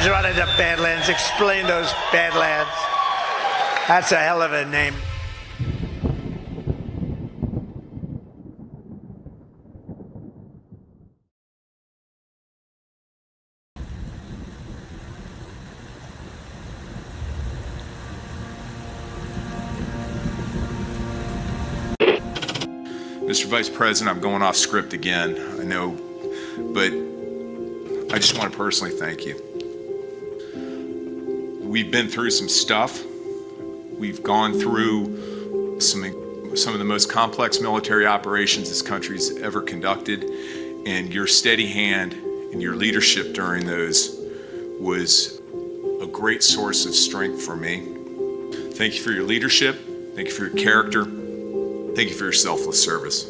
Badlands, running to Badlands. Explain those Badlands. That's a hell of a name. Mr. Vice President, I'm going off script again, I know, but I just want to personally thank you. We've been through some stuff. We've gone through some of the most complex military operations this country's ever conducted, and your steady hand and your leadership during those was a great source of strength for me. Thank you for your leadership. Thank you for your character. Thank you for your selfless service.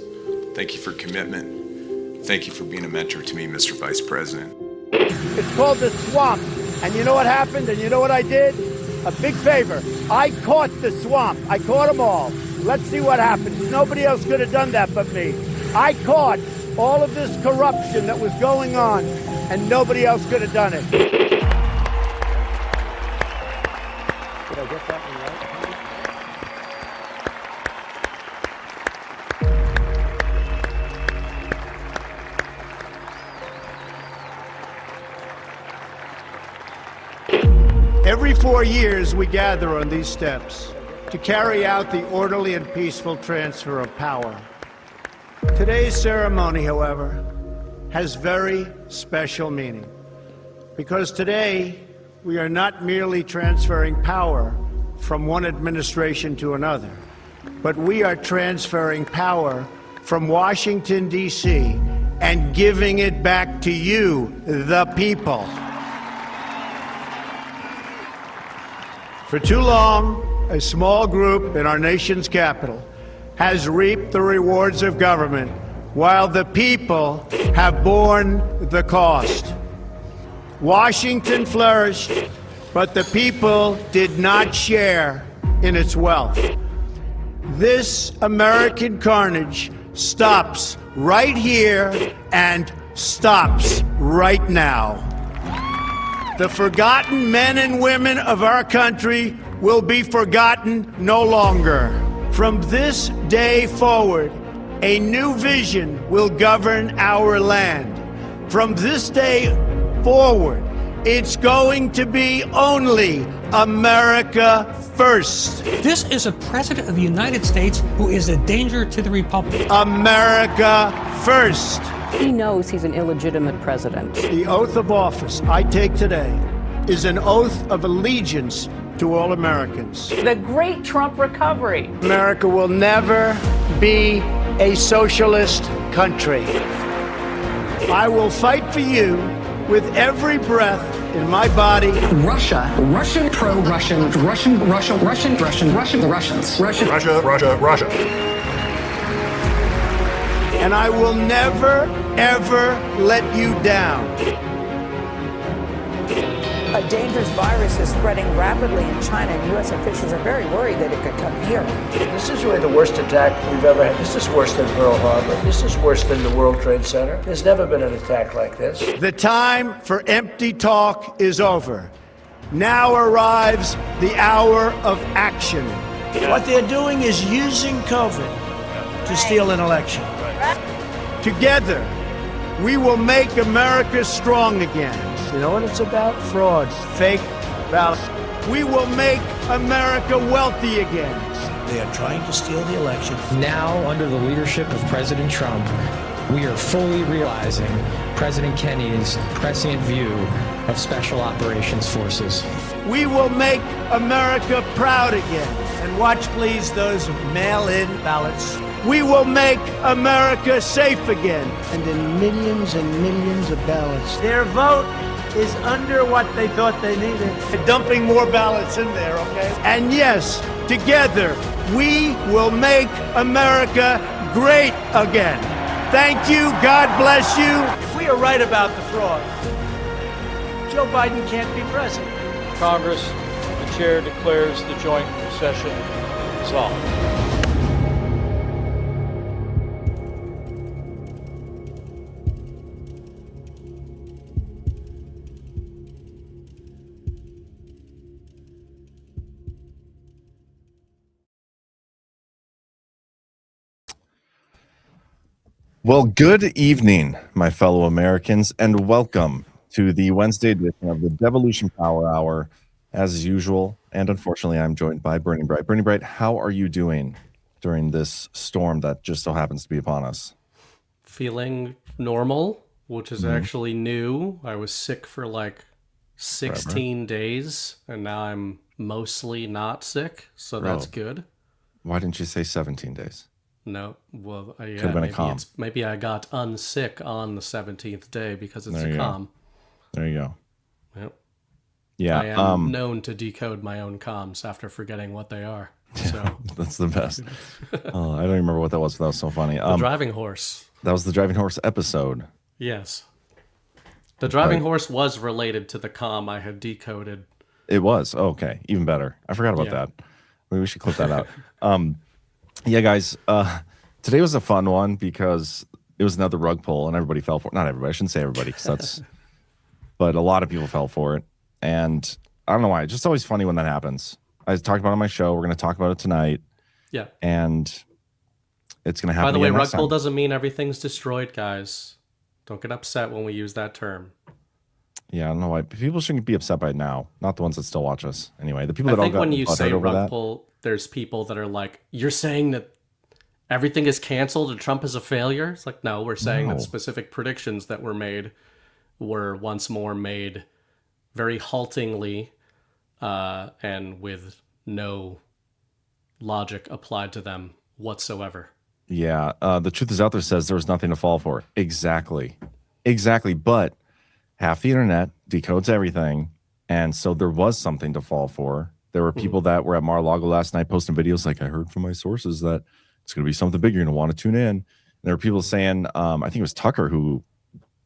Thank you for commitment. Thank you for being a mentor to me, Mr. Vice President. It's called the swamp. And you know what happened? And you know what I did? A big favor. I caught the swamp. I caught them all. Let's see what happens. Nobody else could have done that but me. I caught all of this corruption that was going on, and nobody else could have done it. Did I get that one right? Every 4 years, we gather on these steps to carry out the orderly and peaceful transfer of power. Today's ceremony, however, has very special meaning, because today we are not merely transferring power from one administration to another, but we are transferring power from Washington, D.C., and giving it back to you, the people. For too long, a small group in our nation's capital has reaped the rewards of government, while the people have borne the cost. Washington flourished, but the people did not share in its wealth. This American carnage stops right here and stops right now. The forgotten men and women of our country will be forgotten no longer. From this day forward, a new vision will govern our land. From this day forward, it's going to be only America first. This is a president of the United States who is a danger to the republic. America first. He knows he's an illegitimate president. The oath of office I take today is an oath of allegiance to all Americans. The great Trump recovery. America will never be a socialist country. I will fight for you with every breath in my body. Russia, Russian, pro-Russian, Russian, the Russians. Russia. And I will never, ever let you down. A dangerous virus is spreading rapidly in China, and U.S. officials are very worried that it could come here. This is really the worst attack we've ever had. This is worse than Pearl Harbor. This is worse than the World Trade Center. There's never been an attack like this. The time for empty talk is over. Now arrives the hour of action. What they're doing is using COVID to steal an election. Together, we will make America strong again. You know what it's about? Fraud, fake ballots. We will make America wealthy again. They are trying to steal the election. Now, under the leadership of President Trump, we are fully realizing President Kennedy's prescient view of Special Operations Forces. We will make America proud again. And watch, please, those mail-in ballots. We will make America safe again. And in millions and millions of ballots. Their vote is under what they thought they needed. They're dumping more ballots in there, okay? And yes, together, we will make America great again. Thank you. God bless you. If we are right about the fraud, Joe Biden can't be president. Congress, the chair declares the joint session dissolved. Well, good evening, my fellow Americans, and welcome to the Wednesday edition of the Devolution Power Hour. As usual, and unfortunately, I'm joined by Burning Bright. Burning Bright, how are you doing during this storm that just so happens to be upon us? Feeling normal, which is actually new. I was sick for like 16 days, and now I'm mostly not sick, so that's good. Why didn't you say 17 days? No, well, yeah, Could have been a calm. Maybe I got unsick on the 17th day because it's a calm. There you go. Yep. Yeah, I am known to decode my own comms after forgetting what they are. So that's the best. I don't even remember what that was, but that was so funny. The driving horse. That was the driving horse episode. Yes. The driving horse was related to the comm I had decoded. It was. Oh, okay. Even better. I forgot about that. Maybe we should clip that out. Yeah, guys. Today was a fun one because it was another rug pull and everybody fell for it. Not everybody. I shouldn't say everybody because that's... but a lot of people fell for it. And I don't know why. It's just always funny when that happens. I talked about it on my show. We're going to talk about it tonight. Yeah. And it's going to happen. By the way, rug pull doesn't mean everything's destroyed, guys. Don't get upset when we use that term. Yeah, I don't know why. People shouldn't be upset by it now. Not the ones that still watch us. Anyway, the people that I all think got when you say rug that, pull, there's people that are like, you're saying that everything is canceled and Trump is a failure? It's like, no, we're saying that specific predictions that were made were once more made very haltingly and with no logic applied to them whatsoever. Yeah, the truth is out there says there was nothing to fall for. Exactly. But half the internet decodes everything, and so there was something to fall for. There were people that were at Lago last night posting videos like, I heard from my sources that it's going to be something big. You're going to want to tune in. And there were people saying, I think it was Tucker who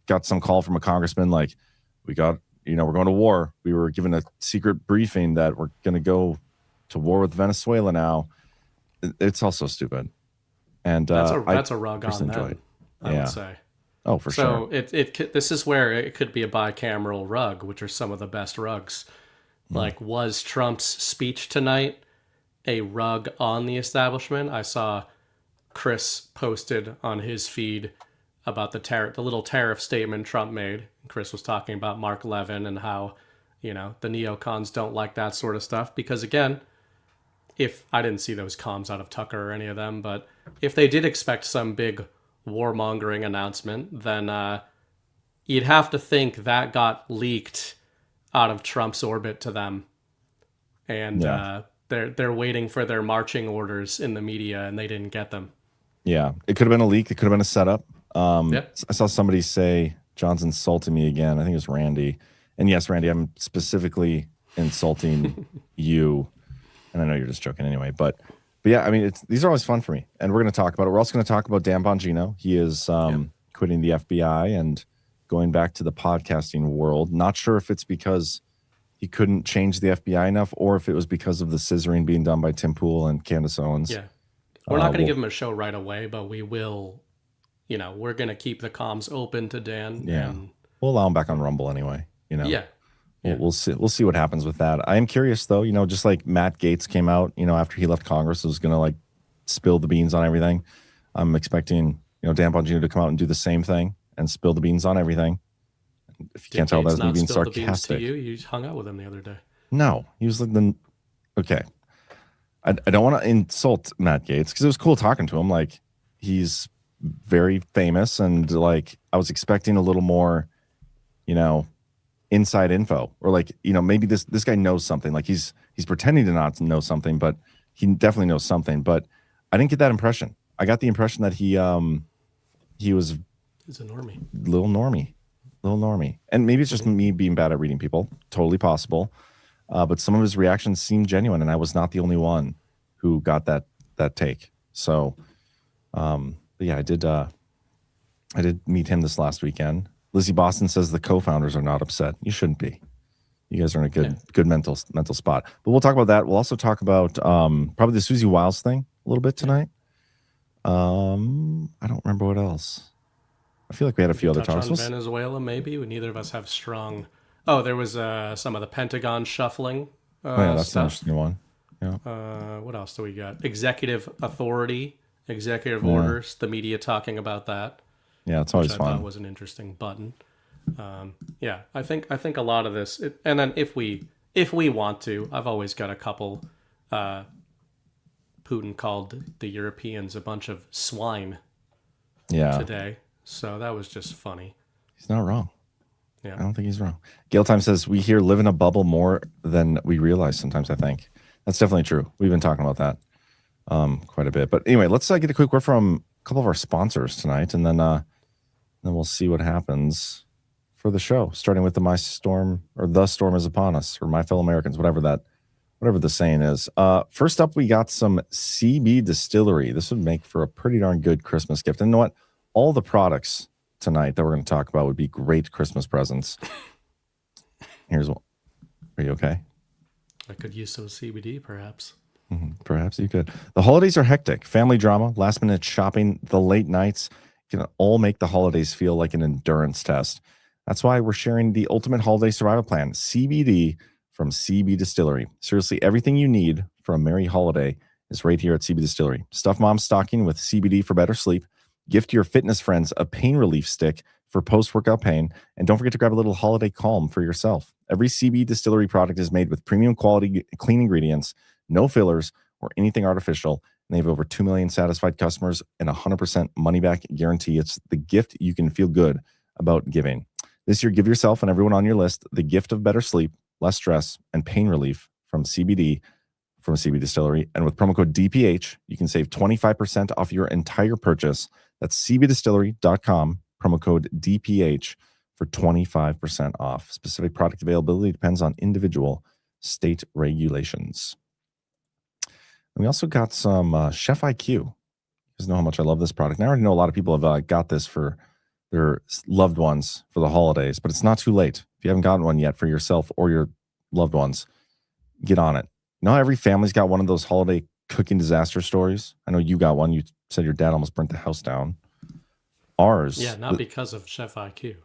got some call from a congressman like, we're going to war. We were given a secret briefing that we're going to go to war with Venezuela now. It's also stupid. And that's a rug on them, I would say. Oh, for sure. So this is where it could be a bicameral rug, which are some of the best rugs. Like, was Trump's speech tonight a rug on the establishment? I saw Chris posted on his feed about the little tariff statement Trump made. Chris was talking about Mark Levin and how, the neocons don't like that sort of stuff. Because again, if I didn't see those comms out of Tucker or any of them, but if they did expect some big warmongering announcement, then you'd have to think that got leaked out of Trump's orbit to them. And they're waiting for their marching orders in the media, and they didn't get them. Yeah, it could have been a leak. It could have been a setup. I saw somebody say, John's insulting me again. I think it was Randy. And yes, Randy, I'm specifically insulting you. And I know you're just joking anyway. But yeah, I mean, these are always fun for me. And we're going to talk about it. We're also going to talk about Dan Bongino. He is quitting the FBI and going back to the podcasting world. Not sure if it's because he couldn't change the FBI enough or if it was because of the scissoring being done by Tim Pool and Candace Owens. Yeah. We're not going to give him a show right away, but we will, we're going to keep the comms open to Dan. Yeah. We'll allow him back on Rumble anyway, Yeah. We'll see what happens with that. I am curious though, just like Matt Gaetz came out, after he left Congress, was going to like spill the beans on everything. I'm expecting, Dan Bongino to come out and do the same thing and spill the beans on everything. If you can't tell, that's me being sarcastic. You hung out with him the other day. No, he was like okay. I don't want to insult Matt Gaetz because it was cool talking to him. Like, he's very famous, and like I was expecting a little more, inside info, or like, maybe this guy knows something. Like he's pretending to not know something, but he definitely knows something. But I didn't get that impression. I got the impression that he's a normie, little normie, and maybe it's just me being bad at reading people. Totally possible. But some of his reactions seemed genuine, and I was not the only one who got that take. So, but yeah, I did meet him this last weekend. Lizzie Boston says the co-founders are not upset. You shouldn't be. You guys are in a good mental spot. But we'll talk about that. We'll also talk about probably the Susie Wiles thing a little bit tonight. I don't remember what else. I feel like we had a few other talks. On Venezuela, maybe. Neither of us have strong. Oh, there was some of the Pentagon shuffling. That's stuff. an interesting one. Yeah. What else do we got? Executive authority, executive orders. The media talking about that. Yeah, it's always which I fun. thought was an interesting button. Yeah, I think a lot of this, and then if we want to, I've always got a couple. Putin called the Europeans a bunch of swine today, so that was just funny. He's not wrong. Yeah, I don't think he's wrong. Gail Time says we here live in a bubble more than we realize sometimes. I think that's definitely true. We've been talking about that quite a bit. But anyway, let's get a quick word from a couple of our sponsors tonight, and then we'll see what happens for the show, starting with the storm is upon us, or my fellow Americans, whatever the saying is. First up, we got some CB Distillery. This would make for a pretty darn good Christmas gift. And you know what? All the products tonight that we're going to talk about would be great Christmas presents. Here's one. Are you okay? I could use some CBD, perhaps. Perhaps you could. The holidays are hectic. Family drama, last minute shopping, the late nights can all make the holidays feel like an endurance test. That's why we're sharing the ultimate holiday survival plan, CBD from CB Distillery. Seriously, everything you need for a merry holiday is right here at CB Distillery. Stuff mom's stocking with CBD for better sleep. Gift your fitness friends a pain relief stick for post-workout pain. And don't forget to grab a little holiday calm for yourself. Every CB Distillery product is made with premium quality clean ingredients, no fillers or anything artificial. And they have over 2 million satisfied customers and 100% money-back guarantee. It's the gift you can feel good about giving. This year, give yourself and everyone on your list the gift of better sleep, less stress, and pain relief from CBD from CB Distillery. And with promo code DPH, you can save 25% off your entire purchase. That's cbdistillery.com, promo code DPH for 25% off. Specific product availability depends on individual state regulations. And we also got some Chef IQ. You guys know how much I love this product. And I already know a lot of people have got this for their loved ones for the holidays, but it's not too late. If you haven't gotten one yet for yourself or your loved ones, get on it. You know how every family's got one of those holiday cooking disaster stories? I know you got one. You said your dad almost burnt the house down. Ours. Yeah, not because of Chef IQ.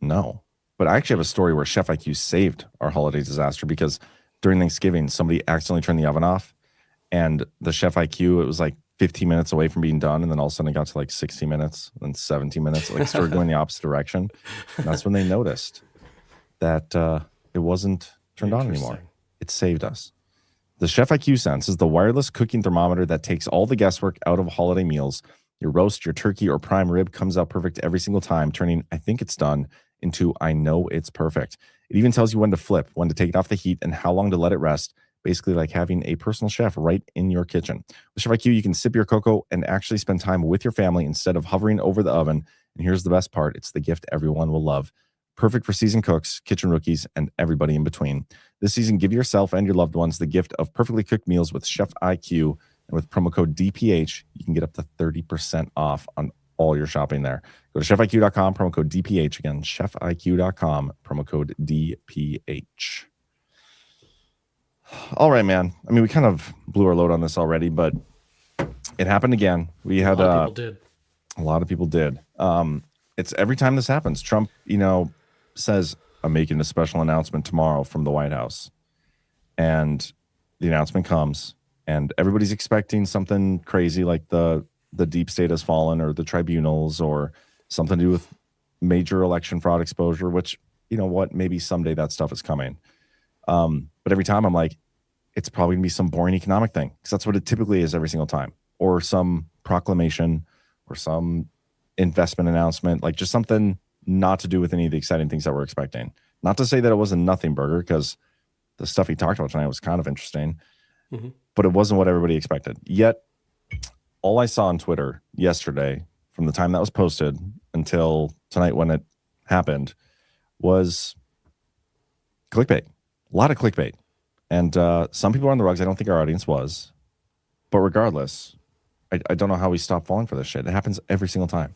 No. But I actually have a story where Chef IQ saved our holiday disaster because during Thanksgiving, somebody accidentally turned the oven off, and the Chef IQ, it was like 15 minutes away from being done, and then all of a sudden it got to like 60 minutes, then 17 minutes, like started going the opposite direction. And that's when they noticed that it wasn't turned on anymore. It saved us. The Chef IQ Sense is the wireless cooking thermometer that takes all the guesswork out of holiday meals. Your roast, your turkey, or prime rib comes out perfect every single time, turning I think it's done into I know it's perfect. It even tells you when to flip, when to take it off the heat, and how long to let it rest. Basically like having a personal chef right in your kitchen. With Chef IQ, you can sip your cocoa and actually spend time with your family instead of hovering over the oven. And here's the best part. It's the gift everyone will love. Perfect for seasoned cooks, kitchen rookies, and everybody in between. This season, give yourself and your loved ones the gift of perfectly cooked meals with Chef IQ. And with promo code DPH, you can get up to 30% off on all your shopping there. Go to chefiq.com, promo code DPH. Again, chefiq.com, promo code DPH. All right, man. I mean, we kind of blew our load on this already, but it happened again. We had A lot of people did. It's every time this happens, Trump, says, I'm making a special announcement tomorrow from the White House. And the announcement comes, and everybody's expecting something crazy like the deep state has fallen, or the tribunals, or something to do with major election fraud exposure, which, you know what, maybe someday that stuff is coming. But every time I'm like, it's probably gonna be some boring economic thing, because that's what it typically is every single time, or some proclamation, or some investment announcement, like just something not to do with any of the exciting things that we're expecting. Not to say that it was a nothing burger, because the stuff he talked about tonight was kind of interesting, but it wasn't what everybody expected. Yet, all I saw on Twitter yesterday, from the time that was posted until tonight when it happened, was clickbait. A lot of clickbait. And some people are on the rugs. I don't think our audience was. But regardless, I don't know how we stop falling for this shit. It happens every single time.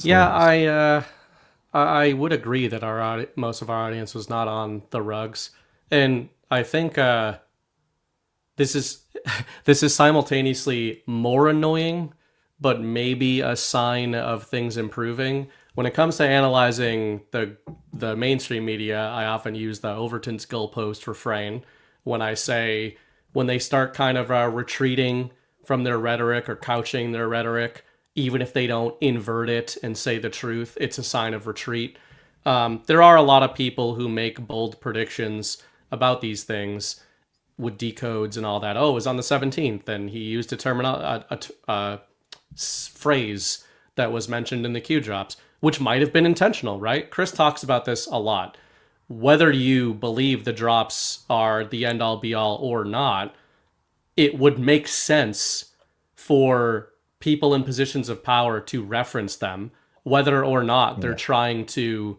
I would agree that most of our audience was not on the rugs. And I think this is simultaneously more annoying, but maybe a sign of things improving. When it comes to analyzing the mainstream media, I often use the Overton's goalpost refrain when they start kind of retreating from their rhetoric or couching their rhetoric even if they don't invert it and say the truth, it's a sign of retreat. There are a lot of people who make bold predictions about these things with decodes and all that. Oh, it was on the 17th, and he used a phrase that was mentioned in the Q drops, which might have been intentional, right? Chris talks about this a lot. Whether you believe the drops are the end-all be-all or not, it would make sense for people in positions of power to reference them, whether or not they're trying to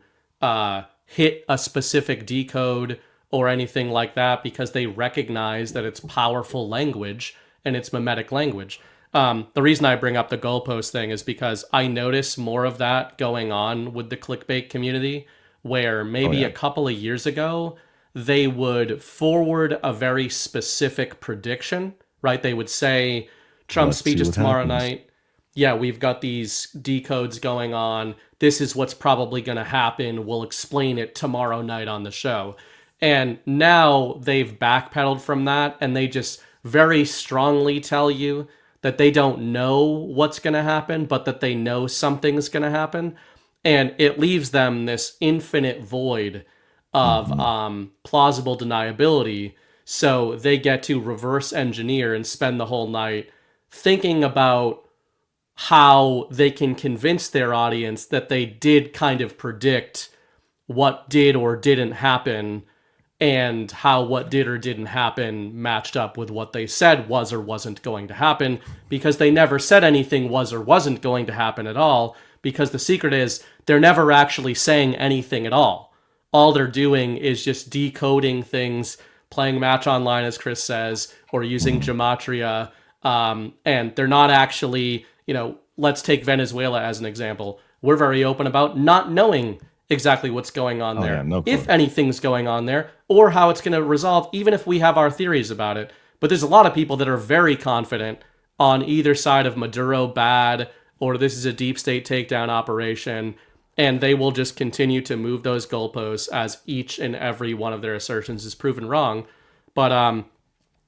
hit a specific decode or anything like that, because they recognize that it's powerful language and it's mimetic language. The reason I bring up the goalpost thing is because I notice more of that going on with the clickbait community, where maybe a couple of years ago, they would forward a very specific prediction, right? They would say, Trump's speech is tomorrow night. Yeah, we've got these decodes going on. This is what's probably going to happen. We'll explain it tomorrow night on the show. And now they've backpedaled from that, and they just very strongly tell you that they don't know what's going to happen, but that they know something's going to happen. And it leaves them this infinite void of plausible deniability. So they get to reverse engineer and spend the whole night thinking about how they can convince their audience that they did kind of predict what did or didn't happen, and how what did or didn't happen matched up with what they said was or wasn't going to happen, because they never said anything was or wasn't going to happen at all, because the secret is they're never actually saying anything at all. All they're doing is just decoding things, playing Match Online, as Chris says, or using gematria, and they're not actually, let's take Venezuela as an example. We're very open about not knowing exactly what's going on there, if anything's going on there, or how it's going to resolve, even if we have our theories about it. But there's a lot of people that are very confident on either side of Maduro bad, or this is a deep state takedown operation, and they will just continue to move those goalposts as each and every one of their assertions is proven wrong. But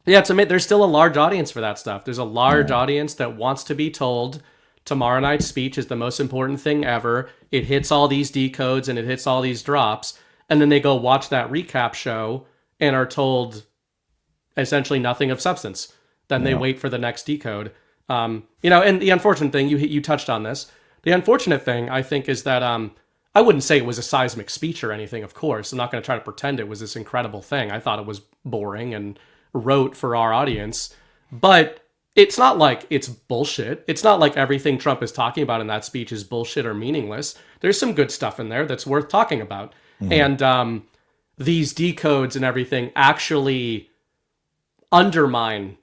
there's still a large audience for that stuff. There's a large audience that wants to be told tomorrow night's speech is the most important thing ever. It hits all these decodes and it hits all these drops. And then they go watch that recap show and are told essentially nothing of substance. Then they wait for the next decode. And the unfortunate thing, you touched on this. The unfortunate thing, I think, is that I wouldn't say it was a seismic speech or anything, of course. I'm not going to try to pretend it was this incredible thing. I thought it was boring and rote for our audience. But it's not like it's bullshit. It's not like everything Trump is talking about in that speech is bullshit or meaningless. There's some good stuff in there that's worth talking about. And these decodes and everything actually undermine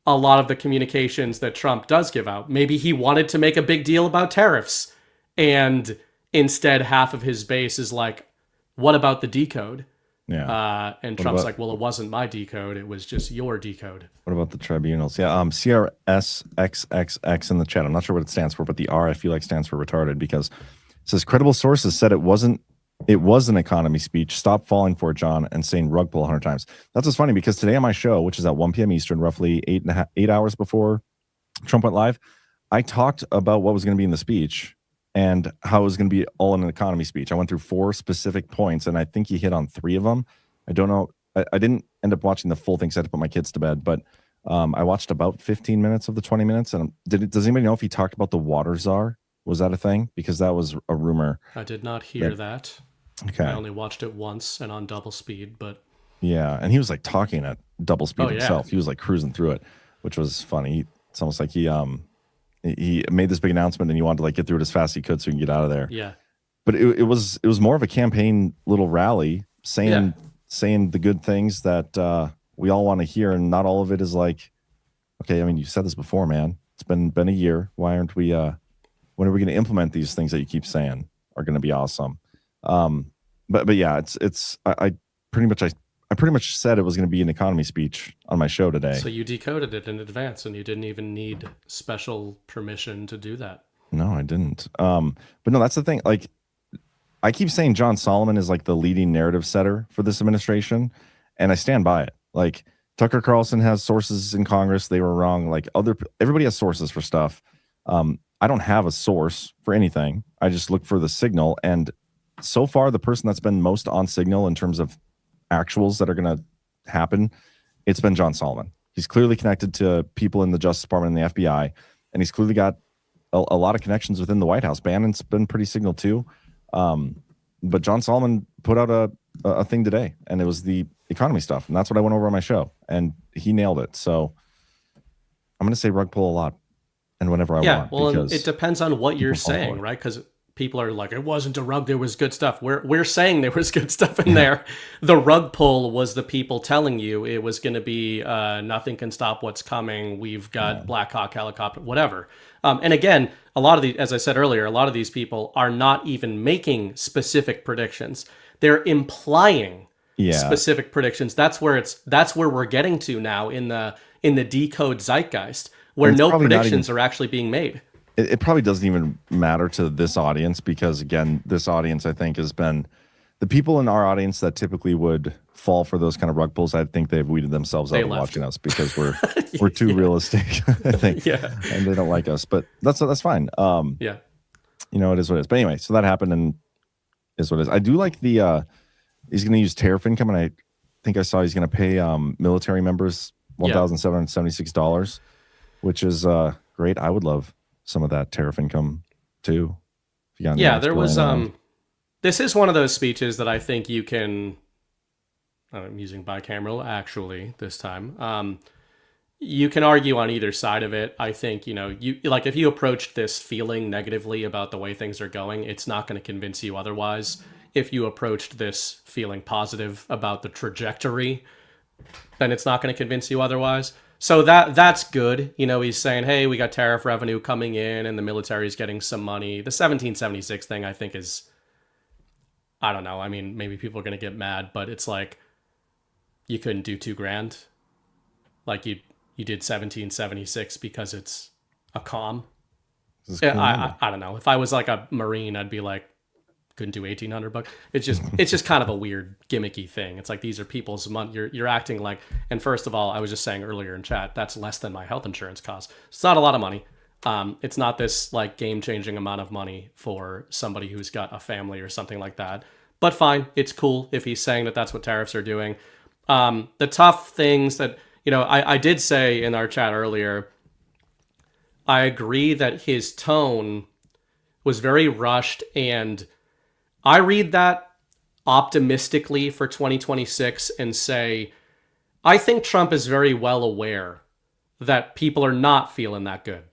a lot of the communications that Trump does give out. Maybe he wanted to make a big deal about tariffs, and instead half of his base is like, what about the decode? And Trump's like, well, it wasn't my decode. It was just your decode. What about the tribunals? Yeah, CRSXXX in the chat. I'm not sure what it stands for, but the R I feel like stands for retarded, because it says credible sources said it was an economy speech. Stop falling for it, John, and saying rug pull 100 times. That's what's funny, because today on my show, which is at 1 p.m. Eastern, roughly 8 hours before Trump went live, I talked about what was going to be in the speech and how it was going to be all in an economy speech. I went through 4 specific points, and I think he hit on 3 of them. I don't know. I didn't end up watching the full thing because I had to put my kids to bed, but I watched about 15 minutes of the 20 minutes. And does anybody know if he talked about the water czar? Was that a thing? Because that was a rumor. I did not hear that. Okay. I only watched it once and on double speed, but... Yeah, and he was like talking at double speed himself. He was like cruising through it, which was funny. It's almost like he made this big announcement and he wanted to like get through it as fast as he could so he can get out of there. Yeah. But it was more of a campaign little rally saying the good things that we all want to hear, and not all of it is like, okay, I mean, you said this before, man. It's been a year. Why aren't we when are we going to implement these things that you keep saying are going to be awesome? But yeah, I pretty much said it was going to be an economy speech on my show today. So you decoded it in advance, and you didn't even need special permission to do that. No, I didn't. But no, that's the thing. Like, I keep saying John Solomon is like the leading narrative setter for this administration, and I stand by it. Like, Tucker Carlson has sources in Congress. They were wrong. Like, everybody has sources for stuff. I don't have a source for anything. I just look for the signal. And so far, the person that's been most on signal in terms of actuals that are going to happen, it's been John Solomon. He's clearly connected to people in the Justice Department and the FBI, and he's clearly got a lot of connections within the White House. Bannon's been pretty signal too. But John Solomon put out a thing today, and it was the economy stuff, and that's what I went over on my show, and he nailed it. So I'm going to say rug pull a lot, and whenever I want. Yeah, well, it depends on what you're saying, right? Because people are like, it wasn't a rug, there was good stuff. We're saying there was good stuff in there. The rug pull was the people telling you it was going to be nothing can stop what's coming. We've got Black Hawk helicopter, whatever. And again, a lot of the, as I said earlier, a lot of these people are not even making specific predictions. They're implying specific predictions. That's where we're getting to now in the decode zeitgeist, where no predictions are actually being made. It probably doesn't even matter to this audience because, again, this audience, I think, has been the people in our audience that typically would fall for those kind of rug pulls. I think they've weeded themselves out of watching us because we're too realistic, I think, and they don't like us. But that's fine. You know, it is what it is. But anyway, so that happened and is what it is. I do like the he's going to use tariff income, and I think I saw he's going to pay military members $1,776, which is great. I would love some of that tariff income too. There was this is one of those speeches that I think you can, I'm using bicameral actually this time. You can argue on either side of it. I think, you like if you approached this feeling negatively about the way things are going, it's not going to convince you otherwise. If you approached this feeling positive about the trajectory, then it's not going to convince you otherwise. So that's good. He's saying, hey, we got tariff revenue coming in and the military is getting some money. The 1776 thing, I think, is, I don't know. I mean, maybe people are going to get mad, but it's like, you couldn't do $2,000. Like you did 1776 because it's a comm. I don't know. If I was like a Marine, I'd be like, couldn't do $1,800. It's just kind of a weird gimmicky thing. It's like, these are people's money. You're acting like, and first of all, I was just saying earlier in chat, that's less than my health insurance costs. It's not a lot of money. It's not this like game-changing amount of money for somebody who's got a family or something like that. But fine, it's cool if he's saying that that's what tariffs are doing. The tough things that, I did say in our chat earlier, I agree that his tone was very rushed, and I read that optimistically for 2026 and say, I think Trump is very well aware that people are not feeling that good.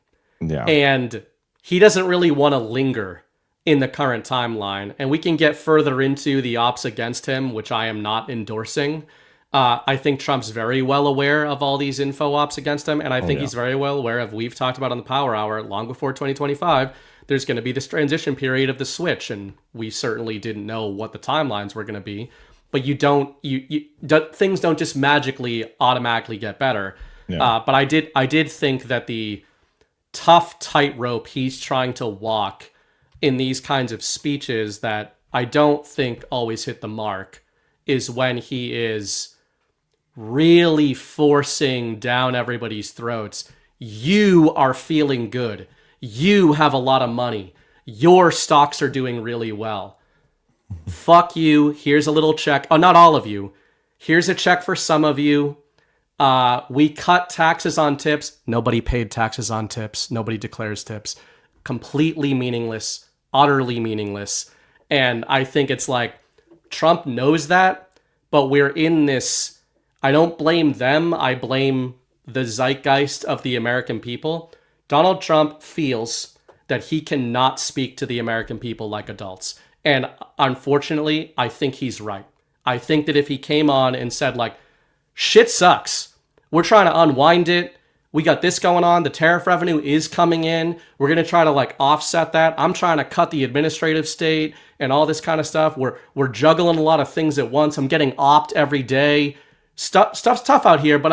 Yeah. And he doesn't really want to linger in the current timeline. And we can get further into the ops against him, which I am not endorsing. I think Trump's very well aware of all these info ops against him. And I think he's very well aware of, we've talked about on the Power Hour long before 2025, there's going to be this transition period of the switch. And we certainly didn't know what the timelines were going to be. But things don't just magically automatically get better. Yeah. But I did think that the tough tightrope he's trying to walk in these kinds of speeches that I don't think always hit the mark is when he is really forcing down everybody's throats. You are feeling good. You have a lot of money. Your stocks are doing really well. Fuck you. Here's a little check. Oh, not all of you. Here's a check for some of you. We cut taxes on tips. Nobody paid taxes on tips. Nobody declares tips. Completely meaningless. Utterly meaningless. And I think it's like, Trump knows that, but we're in this, I don't blame them, I blame the zeitgeist of the American people. Donald Trump feels that he cannot speak to the American people like adults. And unfortunately, I think he's right. I think that if he came on and said like, shit sucks, we're trying to unwind it, we got this going on, the tariff revenue is coming in, we're going to try to like offset that, I'm trying to cut the administrative state and all this kind of stuff, we're juggling a lot of things at once, I'm getting opt every day, stuff's tough out here, but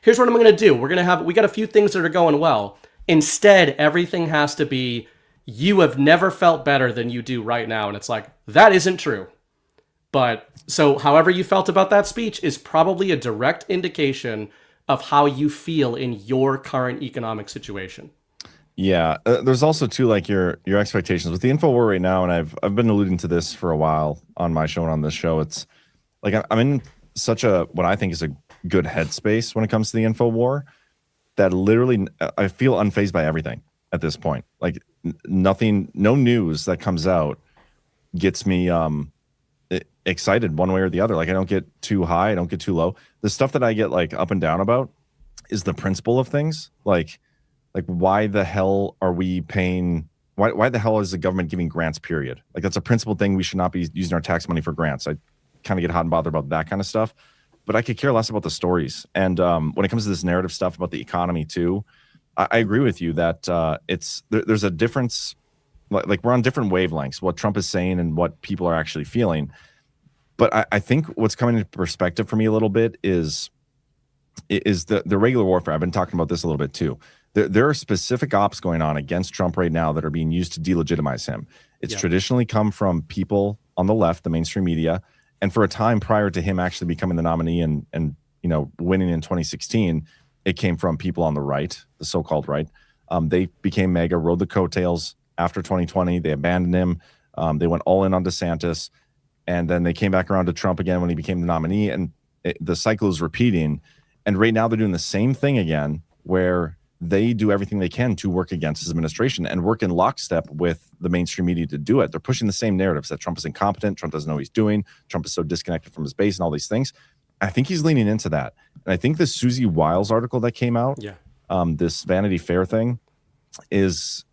here's what I'm going to do, we got a few things that are going well. Instead, everything has to be, you have never felt better than you do right now. And it's like, that isn't true. But so however you felt about that speech is probably a direct indication of how you feel in your current economic situation. Yeah, there's also too like your expectations with the info war right now, and I've been alluding to this for a while on my show and on this show. It's like I'm in such a what I think is a good headspace when it comes to the info war that literally I feel unfazed by everything at this point. Like nothing, no news that comes out gets me excited one way or the other. Like I don't get too high, I don't get too low. The stuff that I get like up and down about is the principle of things. Like why the hell are we paying? Why the hell is the government giving grants? Period. Like that's a principled thing. We should not be using our tax money for grants. I kind of get hot and bothered about that kind of stuff, but I could care less about the stories. And when it comes to this narrative stuff about the economy too, I agree with you that there's a difference. Like we're on different wavelengths. What Trump is saying and what people are actually feeling. But I think what's coming into perspective for me a little bit is the regular warfare. I've been talking about this a little bit too. There are specific ops going on against Trump right now that are being used to delegitimize him. It's traditionally come from people on the left, the mainstream media, and for a time prior to him actually becoming the nominee and winning in 2016, it came from people on the right, the so-called right. They became MAGA, rode the coattails after 2020. They abandoned him. They went all in on DeSantis, and then they came back around to Trump again when he became the nominee, and the cycle is repeating. And right now they're doing the same thing again, where they do everything they can to work against his administration and work in lockstep with the mainstream media to do it. They're pushing the same narratives that Trump is incompetent, Trump doesn't know what he's doing, Trump is so disconnected from his base and all these things. I think he's leaning into that. And I think the Susie Wiles article that came out, this Vanity Fair thing, is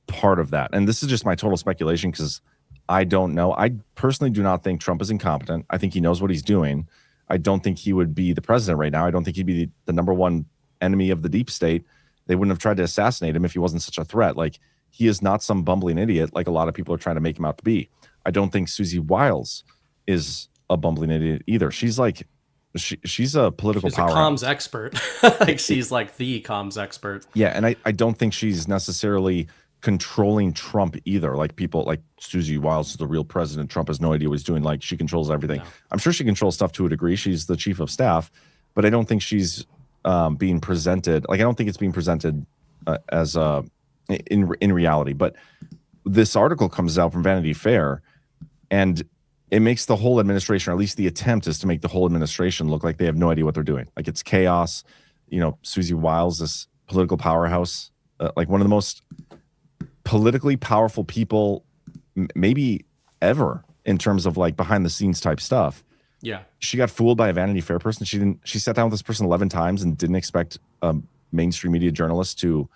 part of that. And this is just my total speculation because I don't know. I personally do not think Trump is incompetent. I think he knows what he's doing. I don't think he would be the president right now. I don't think he'd be the number one enemy of the deep state. They wouldn't have tried to assassinate him if he wasn't such a threat. Like, he is not some bumbling idiot like a lot of people are trying to make him out to be. I don't think Susie Wiles is a bumbling idiot either. She's like, she's a political she's power. A comms expert. Like she's like the comms expert. Yeah, and I don't think she's necessarily controlling Trump either. Like people like Susie Wiles is the real president. Trump has no idea what he's doing. Like she controls everything. No. I'm sure she controls stuff to a degree. She's the chief of staff, but I don't think she's being presented. Like I don't think it's being presented as in reality. But this article comes out from Vanity Fair, and it makes the whole administration, or at least the attempt is to make the whole administration look like they have no idea what they're doing. Like it's chaos. You know, Susie Wiles, this political powerhouse, like one of the most politically powerful people maybe ever in terms of like behind the scenes type stuff. Yeah. She got fooled by a Vanity Fair person. She sat down with this person 11 times and didn't expect mainstream media journalists to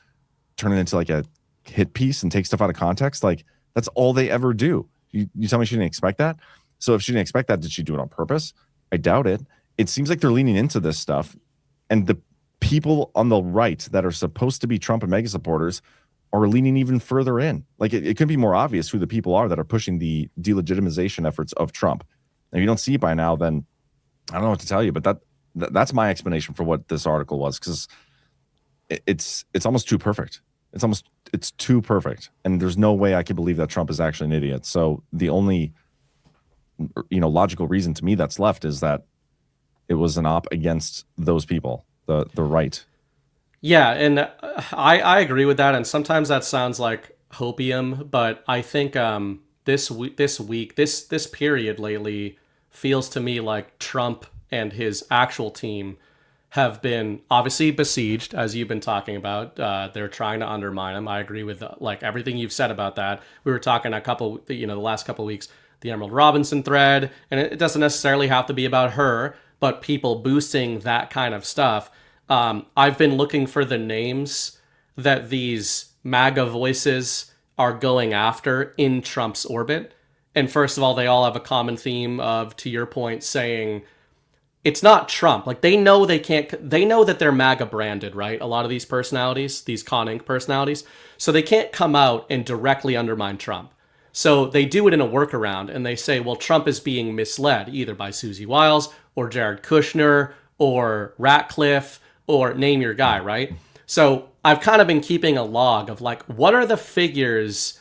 turn it into like a hit piece and take stuff out of context. Like that's all they ever do. You tell me she didn't expect that? So if she didn't expect that, did she do it on purpose? I doubt it. It seems like they're leaning into this stuff, and the people on the right that are supposed to be Trump and MAGA supporters are leaning even further in. Like it could be more obvious who the people are that are pushing the delegitimization efforts of Trump. And if you don't see it by now, then I don't know what to tell you. But that's my explanation for what this article was, because it's almost too perfect. It's too perfect, and there's no way I could believe that Trump is actually an idiot. So the only logical reason to me that's left is that it was an op against those people, the right. Yeah, and I agree with that. And sometimes that sounds like hopium, but I think this period lately feels to me like Trump and his actual team have been obviously besieged, as you've been talking about. They're trying to undermine him. I agree with like everything you've said about that. We were talking the last couple of weeks, the Emerald Robinson thread, and it doesn't necessarily have to be about her, but people boosting that kind of stuff. I've been looking for the names that these MAGA voices are going after in Trump's orbit. And first of all, they all have a common theme of, to your point, saying it's not Trump. Like they know they know that they're MAGA branded, right? A lot of these personalities, these Con Inc. personalities. So they can't come out and directly undermine Trump. So they do it in a workaround, and they say, well, Trump is being misled either by Susie Wiles or Jared Kushner or Ratcliffe or name your guy, right? So I've kind of been keeping a log of like, what are the figures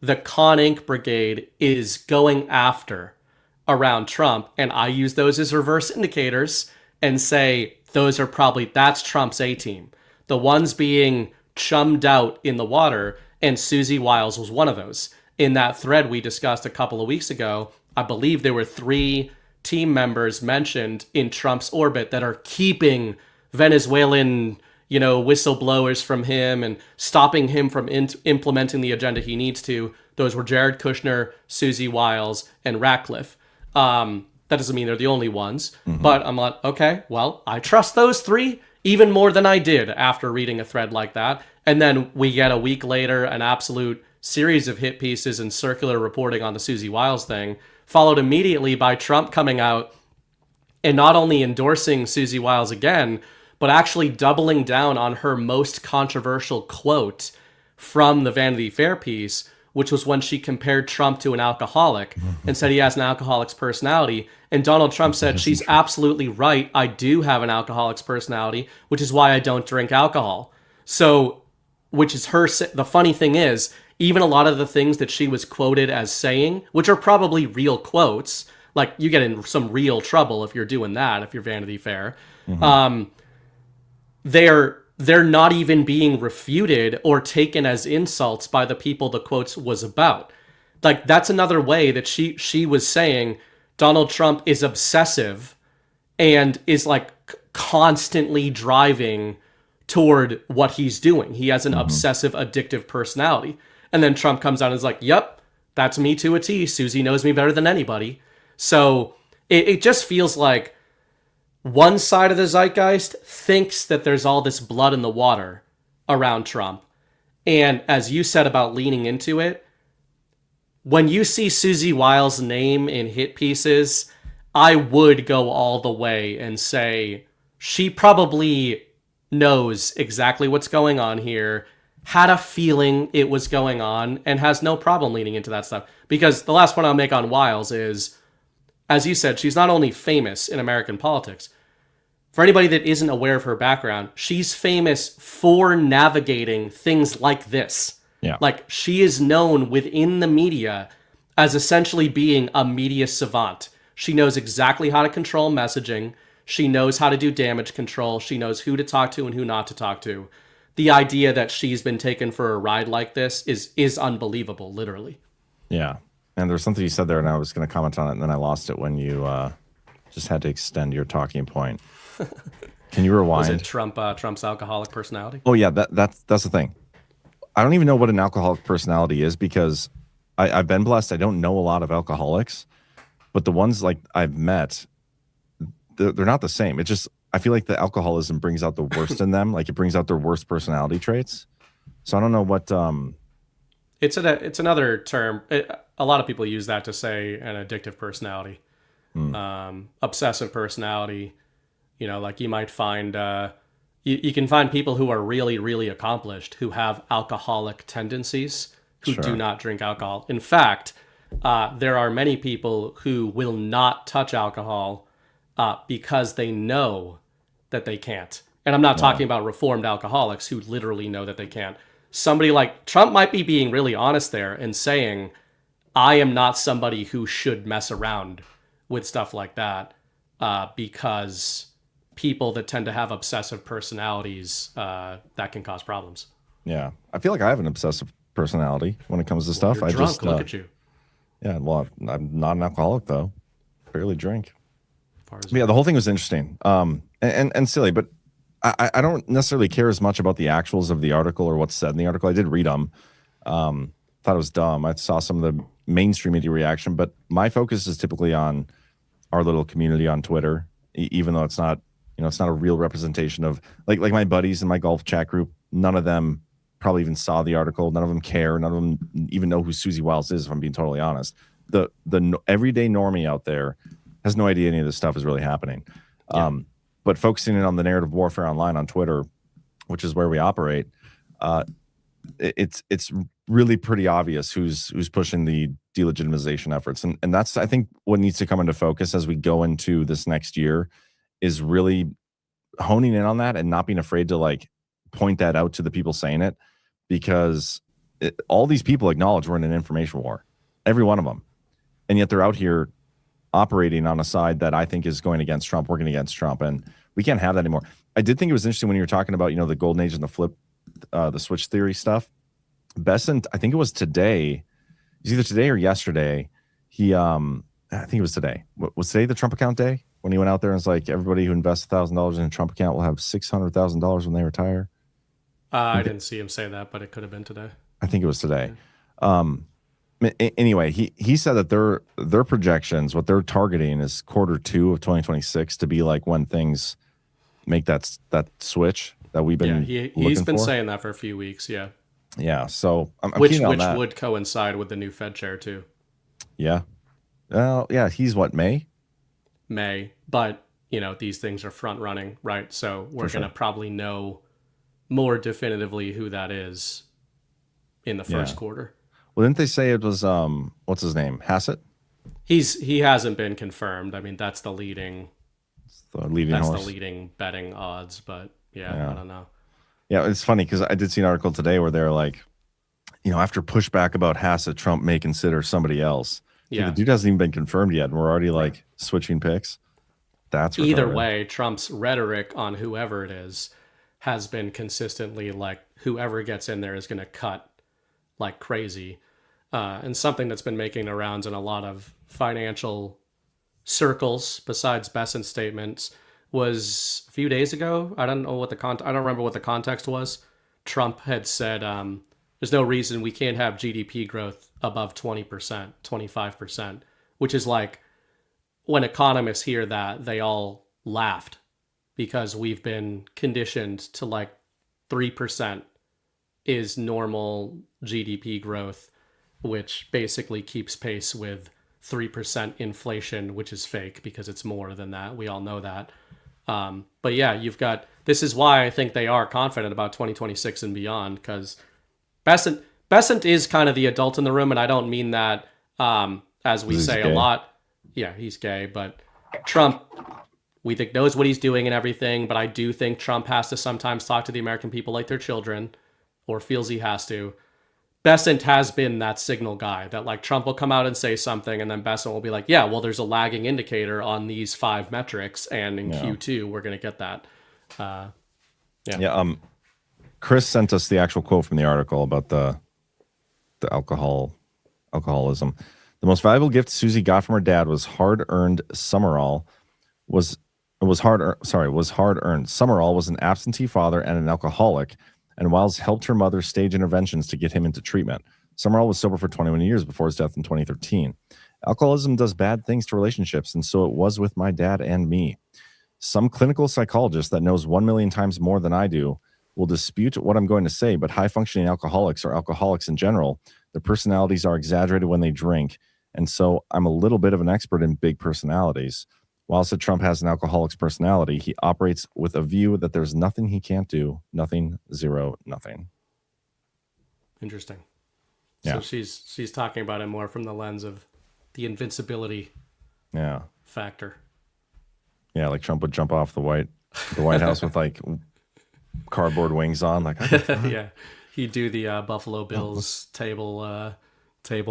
the Con Inc. brigade is going after around Trump? And I use those as reverse indicators and say, that's Trump's A-team. The ones being chummed out in the water, and Susie Wiles was one of those. In that thread we discussed a couple of weeks ago, I believe there were 3 team members mentioned in Trump's orbit that are keeping Venezuelan, whistleblowers from him and stopping him from implementing the agenda he needs to. Those were Jared Kushner, Susie Wiles, and Ratcliffe. That doesn't mean they're the only ones, but I'm like, okay, well, I trust those 3 even more than I did after reading a thread like that. And then we get a week later an absolute series of hit pieces and circular reporting on the Susie Wiles thing, followed immediately by Trump coming out and not only endorsing Susie Wiles again, but actually doubling down on her most controversial quote from the Vanity Fair piece, which was when she compared Trump to an alcoholic and said he has an alcoholic's personality. And Donald Trump said, she's absolutely right. I do have an alcoholic's personality, which is why I don't drink alcohol. So, which is the funny thing is, even a lot of the things that she was quoted as saying, which are probably real quotes, like you get in some real trouble if you're doing that, if you're Vanity Fair, they're not even being refuted or taken as insults by the people the quotes was about. Like, that's another way that she was saying Donald Trump is obsessive and is like constantly driving toward what he's doing. He has an obsessive, addictive personality. And then Trump comes out and is like, yep, that's me to a T. Susie knows me better than anybody. So it just feels like one side of the zeitgeist thinks that there's all this blood in the water around Trump. And as you said about leaning into it, when you see Susie Wiles' name in hit pieces, I would go all the way and say she probably knows exactly what's going on here, had a feeling it was going on, and has no problem leaning into that stuff. Because the last point I'll make on Wiles is, as you said, she's not only famous in American politics. For anybody that isn't aware of her background, she's famous for navigating things like this. Yeah. Like, she is known within the media as essentially being a media savant. She knows exactly how to control messaging. She knows how to do damage control. She knows who to talk to and who not to talk to. The idea that she's been taken for a ride like this is unbelievable, literally. Yeah. And there's something you said there, and I was going to comment on it, and then I lost it when you just had to extend your talking point. Can you rewind? Was it Trump's alcoholic personality? Oh, yeah, that's the thing. I don't even know what an alcoholic personality is, because I've been blessed. I don't know a lot of alcoholics, but the ones like I've met, they're not the same. It just, I feel like the alcoholism brings out the worst in them. Like, it brings out their worst personality traits. So I don't know what. It's another term. A lot of people use that to say an addictive personality, obsessive personality. You know, like you might find, you can find people who are really, really accomplished who have alcoholic tendencies who do not drink alcohol. In fact, there are many people who will not touch alcohol because they know that they can't. And I'm not talking about reformed alcoholics who literally know that they can't. Somebody like Trump might be being really honest there and saying, I am not somebody who should mess around with stuff like that because people that tend to have obsessive personalities, that can cause problems. Yeah. I feel like I have an obsessive personality when it comes to stuff. You're drunk, look at you. Yeah, well, I'm not an alcoholic, though. Barely drink. Yeah, the whole thing was interesting and silly, but I don't necessarily care as much about the actuals of the article or what's said in the article. I did read them. Thought it was dumb. I saw some of the mainstream media reaction, but my focus is typically on our little community on Twitter, even though it's not, it's not a real representation of like my buddies in my golf chat group. None of them probably even saw the article. None of them care. None of them even know who Susie Wiles is, if I'm being totally honest. The everyday normie out there has no idea any of this stuff is really happening. Yeah. But focusing in on the narrative warfare online on Twitter, which is where we operate, it's really pretty obvious who's pushing the delegitimization efforts. And that's, I think, what needs to come into focus as we go into this next year is really honing in on that and not being afraid to like point that out to the people saying it, because all these people acknowledge we're in an information war, every one of them. And yet they're out here operating on a side that I think is going against Trump, working against Trump. And we can't have that anymore. I did think it was interesting when you were talking about, the golden age and the flip the switch theory stuff. Bessent, I think it was today. It was either today or yesterday. He, I think it was today. Was today the Trump account day? When he went out there and was like, everybody who invests $1,000 in a Trump account will have $600,000 when they retire. I didn't see him say that, but it could have been today. I think it was today. Anyway, he said that their projections, what they're targeting is Q2 of 2026 to be like when things make that switch that we've been. Yeah, he's been saying that for a few weeks. Yeah. Yeah. So I'm which keen on that. would coincide with the new Fed chair too. Yeah. Well, yeah. He's what, May, but these things are front running, right? So we're going to probably know more definitively who that is in the first quarter. Well, didn't they say it was what's his name, Hassett? He hasn't been confirmed. I mean, that's the leading horse. The leading betting odds, but I don't know. Yeah, it's funny because I did see an article today where they're like, after pushback about Hassett, Trump may consider somebody else. Yeah, the dude hasn't even been confirmed yet, and we're already like switching picks. That's retarded. Either way, Trump's rhetoric on whoever it is has been consistently like whoever gets in there is going to cut like crazy. And something that's been making the rounds in a lot of financial circles, besides Bessent's statements, was a few days ago. I don't remember what the context was. Trump had said, "There's no reason we can't have GDP growth above 20%, 25%," which is like when economists hear that, they all laughed because we've been conditioned to like 3% is normal GDP growth, which basically keeps pace with 3% inflation, which is fake because it's more than that. We all know that. But yeah, this is why I think they are confident about 2026 and beyond, because Bessent is kind of the adult in the room. And I don't mean that, as we say a lot. Yeah, he's gay, but Trump, we think knows what he's doing and everything. But I do think Trump has to sometimes talk to the American people like their children, or feels he has to. Bessent has been that signal guy that like Trump will come out and say something, and then Bessent will be like, yeah, well, there's a lagging indicator on these 5 metrics, and in Q2 we're going to get that. Chris sent us the actual quote from the article about the alcoholism. The most valuable gift Susie got from her dad was hard-earned Summerall. Was hard-earned. Summerall was an absentee father and an alcoholic, and Wiles helped her mother stage interventions to get him into treatment. Summerall was sober for 21 years before his death in 2013. Alcoholism does bad things to relationships, and so it was with my dad and me. Some clinical psychologist that knows 1 million times more than I do will dispute what I'm going to say, but high-functioning alcoholics or alcoholics in general, their personalities are exaggerated when they drink, and so I'm a little bit of an expert in big personalities. Whilst Trump has an alcoholic's personality, he operates with a view that there's nothing he can't do, nothing, zero, nothing. Interesting. Yeah. So she's talking about it more from the lens of the invincibility factor. Yeah, like Trump would jump off the White House with like cardboard wings on, like yeah, he'd do the Buffalo Bills table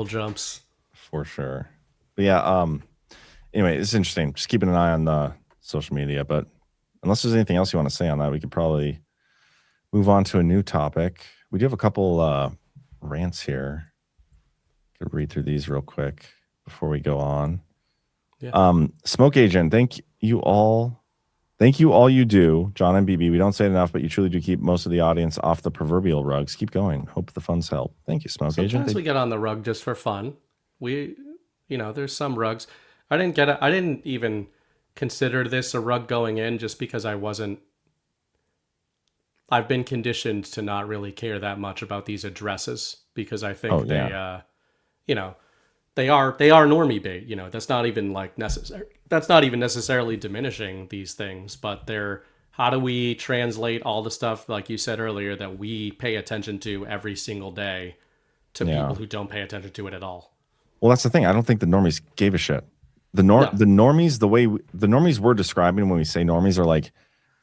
jumps for sure. But yeah, anyway, it's interesting. Just keeping an eye on the social media. But unless there's anything else you want to say on that, we could probably move on to a new topic. We do have a couple rants here. Could read through these real quick before we go on. Yeah. Smoke Agent, thank you all you do, John and BB. We don't say it enough, but you truly do keep most of the audience off the proverbial rugs. Keep going. Hope the funds help. Thank you, Smoke Agent. Sometimes we get on the rug just for fun. There's some rugs. I didn't even consider this a rug going in just because I've been conditioned to not really care that much about these addresses because I think they are normie bait. That's not even like necessary. That's not even necessarily diminishing these things, but how do we translate all the stuff, like you said earlier, that we pay attention to every single day to people who don't pay attention to it at all? Well, that's the thing. I don't think the normies gave a shit. The normies, the normies we're describing when we say normies are like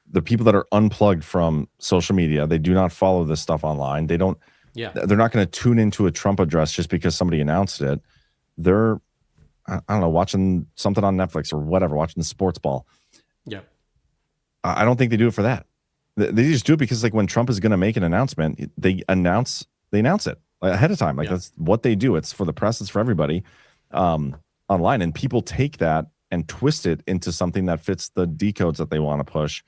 the people that are unplugged from social media. They do not follow this stuff online. They don't. Yeah. They're not going to tune into a Trump address just because somebody announced it. They're, I don't know, watching something on Netflix or whatever, watching the sports ball. Yeah. I don't think they do it for that. They just do it because like when Trump is going to make an announcement, they announce it ahead of time. Like that's what they do. It's for the press. It's for everybody online. And people take that and twist it into something that fits the decodes that they want to push.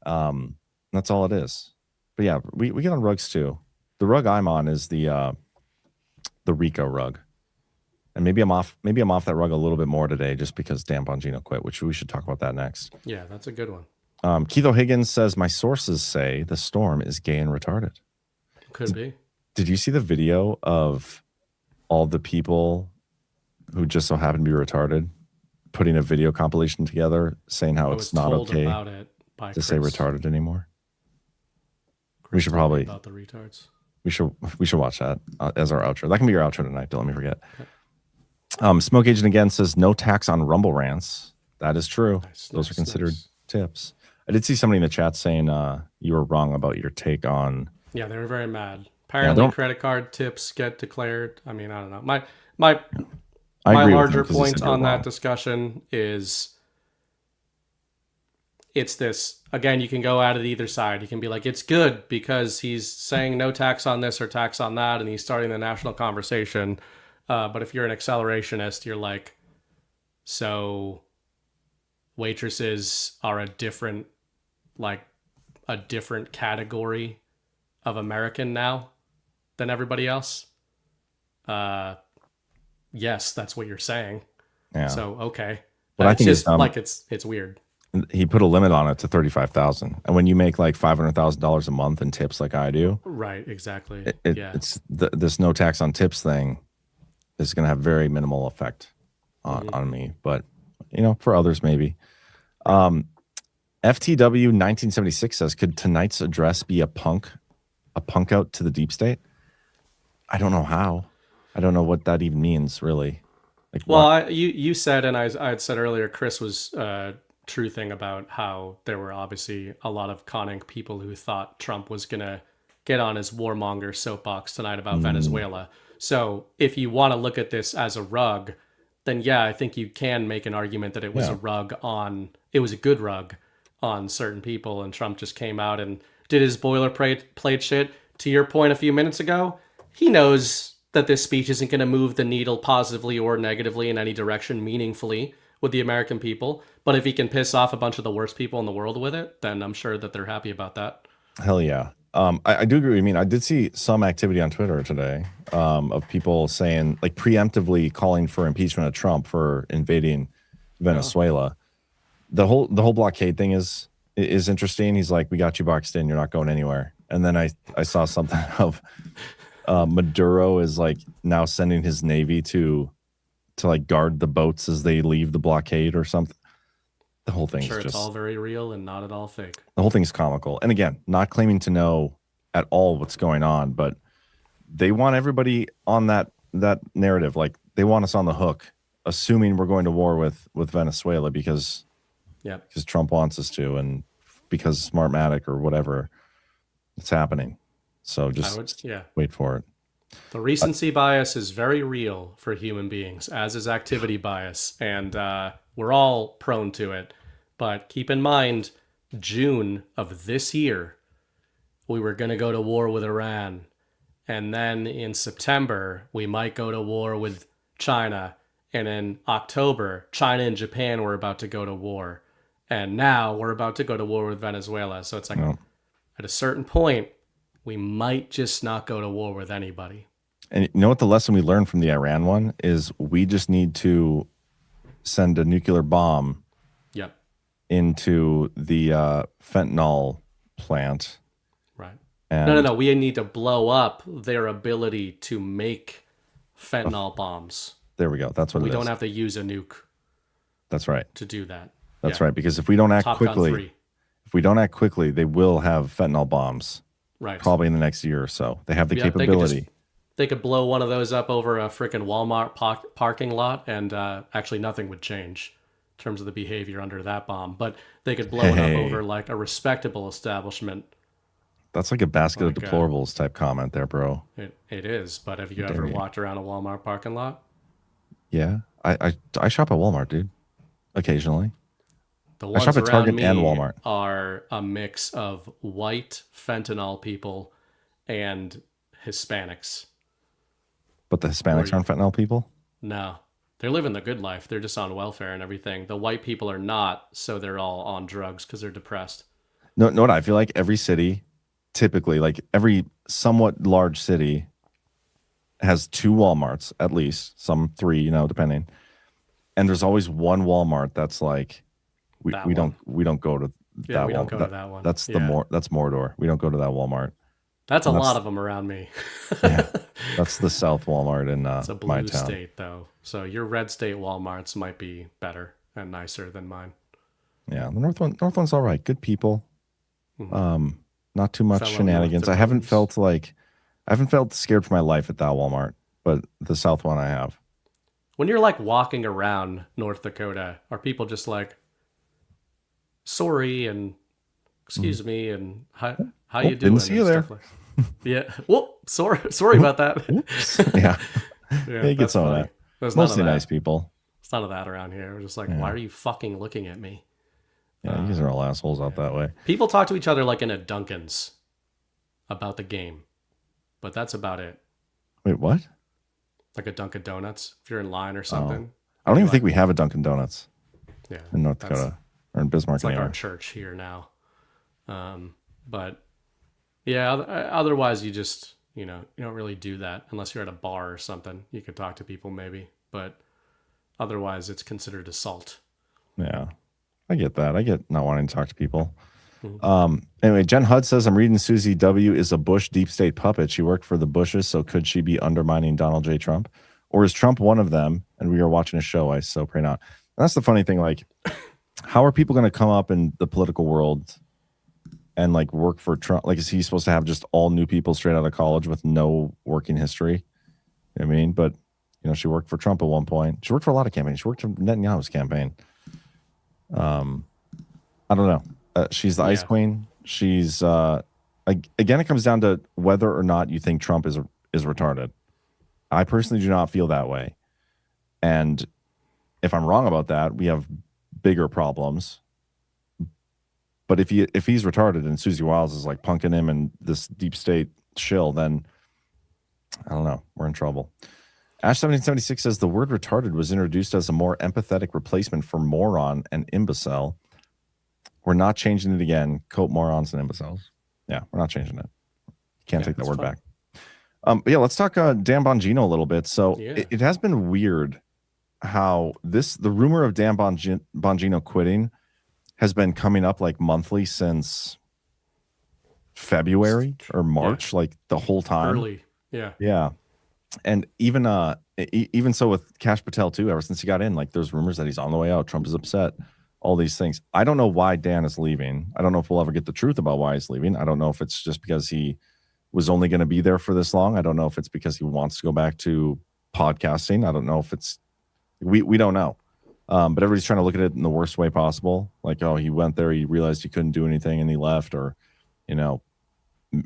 That's all it is. But yeah, we get on rugs too. The rug I'm on is the Rico rug. And maybe I'm off that rug a little bit more today just because Dan Bongino quit, which we should talk about that next. Yeah, that's a good one. Keith O'Higgins says, my sources say the storm is gay and retarded. Could be. Did you see the video of all the people who just so happen to be retarded putting a video compilation together saying how it's not okay to say retarded anymore? We should probably about the retards. We should watch that as our outro. That can be your outro tonight. Don't let me forget. Okay. Smoke Agent again says no tax on Rumble rants. That is true. Those are considered tips. I did see somebody in the chat saying you were wrong about your take on. Yeah, they were very mad. Apparently, credit card tips get declared. I mean, I don't know. My larger point on that discussion is it's this. Again, you can go at it either side. You can be like, it's good because he's saying no tax on this or tax on that, and he's starting the national conversation. But if you're an accelerationist, you're like, so waitresses are a different category of American now than everybody else. Yes, that's what you're saying. Yeah. So okay, but I think it's just like it's weird. He put a limit on it to 35,000, and when you make like $500,000 a month in tips, like I do, right? Exactly. It's this no tax on tips thing is going to have very minimal effect on me, but for others maybe. FTW 1976 says, could tonight's address be a punk out to the deep state? I don't know how. I don't know what that even means, really. Like, well, you said, and I had said earlier, Chris was truthing about how there were obviously a lot of conning people who thought Trump was going to get on his warmonger soapbox tonight about Venezuela. So if you want to look at this as a rug, then yeah, I think you can make an argument that it was it was a good rug on certain people, and Trump just came out and did his boilerplate shit. To your point a few minutes ago, he knows that this speech isn't going to move the needle positively or negatively in any direction meaningfully with the American people. But if he can piss off a bunch of the worst people in the world with it, then I'm sure that they're happy about that. Hell yeah. I do agree. I mean, I did see some activity on Twitter today of people saying, like, preemptively calling for impeachment of Trump for invading Venezuela. The whole blockade thing is interesting. He's like, we got you boxed in. You're not going anywhere. And then I saw something of Maduro is like now sending his navy to like guard the boats as they leave the blockade or something. The whole thing is just, it's all very real and not at all fake. The whole thing's comical. And again, not claiming to know at all what's going on, but they want everybody on that narrative. Like, they want us on the hook, assuming we're going to war with Venezuela because Trump wants us to, and because Smartmatic or whatever, it's happening. So just wait for it. The recency bias is very real for human beings, as is activity bias, and we're all prone to it. But keep in mind, June of this year, we were going to go to war with Iran. And then in September, we might go to war with China. And in October, China and Japan were about to go to war. And now we're about to go to war with Venezuela. So it's like, at a certain point, we might just not go to war with anybody. And you know what the lesson we learned from the Iran one is? We just need to send a nuclear bomb into the fentanyl plant. Right. And no. We need to blow up their ability to make fentanyl bombs. There we go. That's what we don't have to use a nuke. That's right. To do that. That's right. Because if we don't act quickly, they will have fentanyl bombs. Right. Probably in the next year or so. They have the capability. They could blow one of those up over a freaking Walmart parking lot, and actually nothing would change in terms of the behavior under that bomb. But they could blow it up over like a respectable establishment. That's like a basket of deplorables type comment there, bro. It is. But have you ever walked around a Walmart parking lot? Yeah. I shop at Walmart, dude. Occasionally. The ones shop at around Target me and Walmart. are a mix of white fentanyl people and Hispanics. But the Hispanics aren't fentanyl people? No. They're living the good life. They're just on welfare and everything. The white people are not, so they're all on drugs because they're depressed. No, what I feel like every city, typically, like every somewhat large city has 2 Walmarts, at least, some 3, depending. And there's always one Walmart that's like, we don't go to that we one. don't go to that one. That's that's Mordor. We don't go to that Walmart. That's a lot of them around me. Yeah, that's the South Walmart in it's a blue my town. state, though. So your red state Walmarts might be better and nicer than mine. Yeah, the North one's all right. Good people. Not too much Fellow shenanigans. North I haven't Dakotans. felt scared for my life at that Walmart, but the South one I have. When you're like walking around North Dakota, are people just like, sorry and excuse me and how you doing? Didn't see you there. Yeah. Well, sorry about that. Yeah. Yeah, They get that's some of funny. that. There's none of Mostly that. nice people. It's none of that around here. We're just like, why are you fucking looking at me? Yeah, you guys are all assholes out that way. People talk to each other like in a Dunkin's about the game, but that's about it. Wait, what? Like a Dunkin' Donuts, if you're in line or something. I don't even think we have a Dunkin' Donuts Yeah, in North Dakota or in Bismarck it's like anywhere. our church here now. But yeah, otherwise you just, you don't really do that unless you're at a bar or something. You could talk to people maybe, but otherwise it's considered assault. Yeah, I get that. I get not wanting to talk to people. Anyway, Jen Hudd says, I'm reading Susie W. is a Bush deep state puppet. She worked for the Bushes, so could she be undermining Donald J. Trump? Or is Trump one of them? And we are watching a show, I so pray not. And that's the funny thing. Like, how are people going to come up in the political world and like work for Trump? Like, is he supposed to have just all new people straight out of college with no working history? You know what I mean? But, she worked for Trump at one point. She worked for a lot of campaigns. She worked for Netanyahu's campaign. I don't know. She's the ice queen. She's again, it comes down to whether or not you think Trump is retarded. I personally do not feel that way. And if I'm wrong about that, we have bigger problems. But if he's retarded and Susie Wiles is like punking him and this deep state shill, then I don't know. We're in trouble. Ash 1776 says the word retarded was introduced as a more empathetic replacement for moron and imbecile. We're not changing it again. Coat morons and imbeciles. Yeah, we're not changing it. Can't take that word back. But yeah, let's talk Dan Bongino a little bit. So it has been weird how the rumor of Dan Bongino quitting has been coming up like monthly since February or March, like the whole time. Early. Yeah. Yeah. And even so with Kash Patel too, ever since he got in, like there's rumors that he's on the way out. Trump is upset. All these things. I don't know why Dan is leaving. I don't know if we'll ever get the truth about why he's leaving. I don't know if it's just because he was only going to be there for this long. I don't know if it's because he wants to go back to podcasting. I don't know if it's we don't know. But everybody's trying to look at it in the worst way possible. Like, oh, he went there, he realized he couldn't do anything and he left, or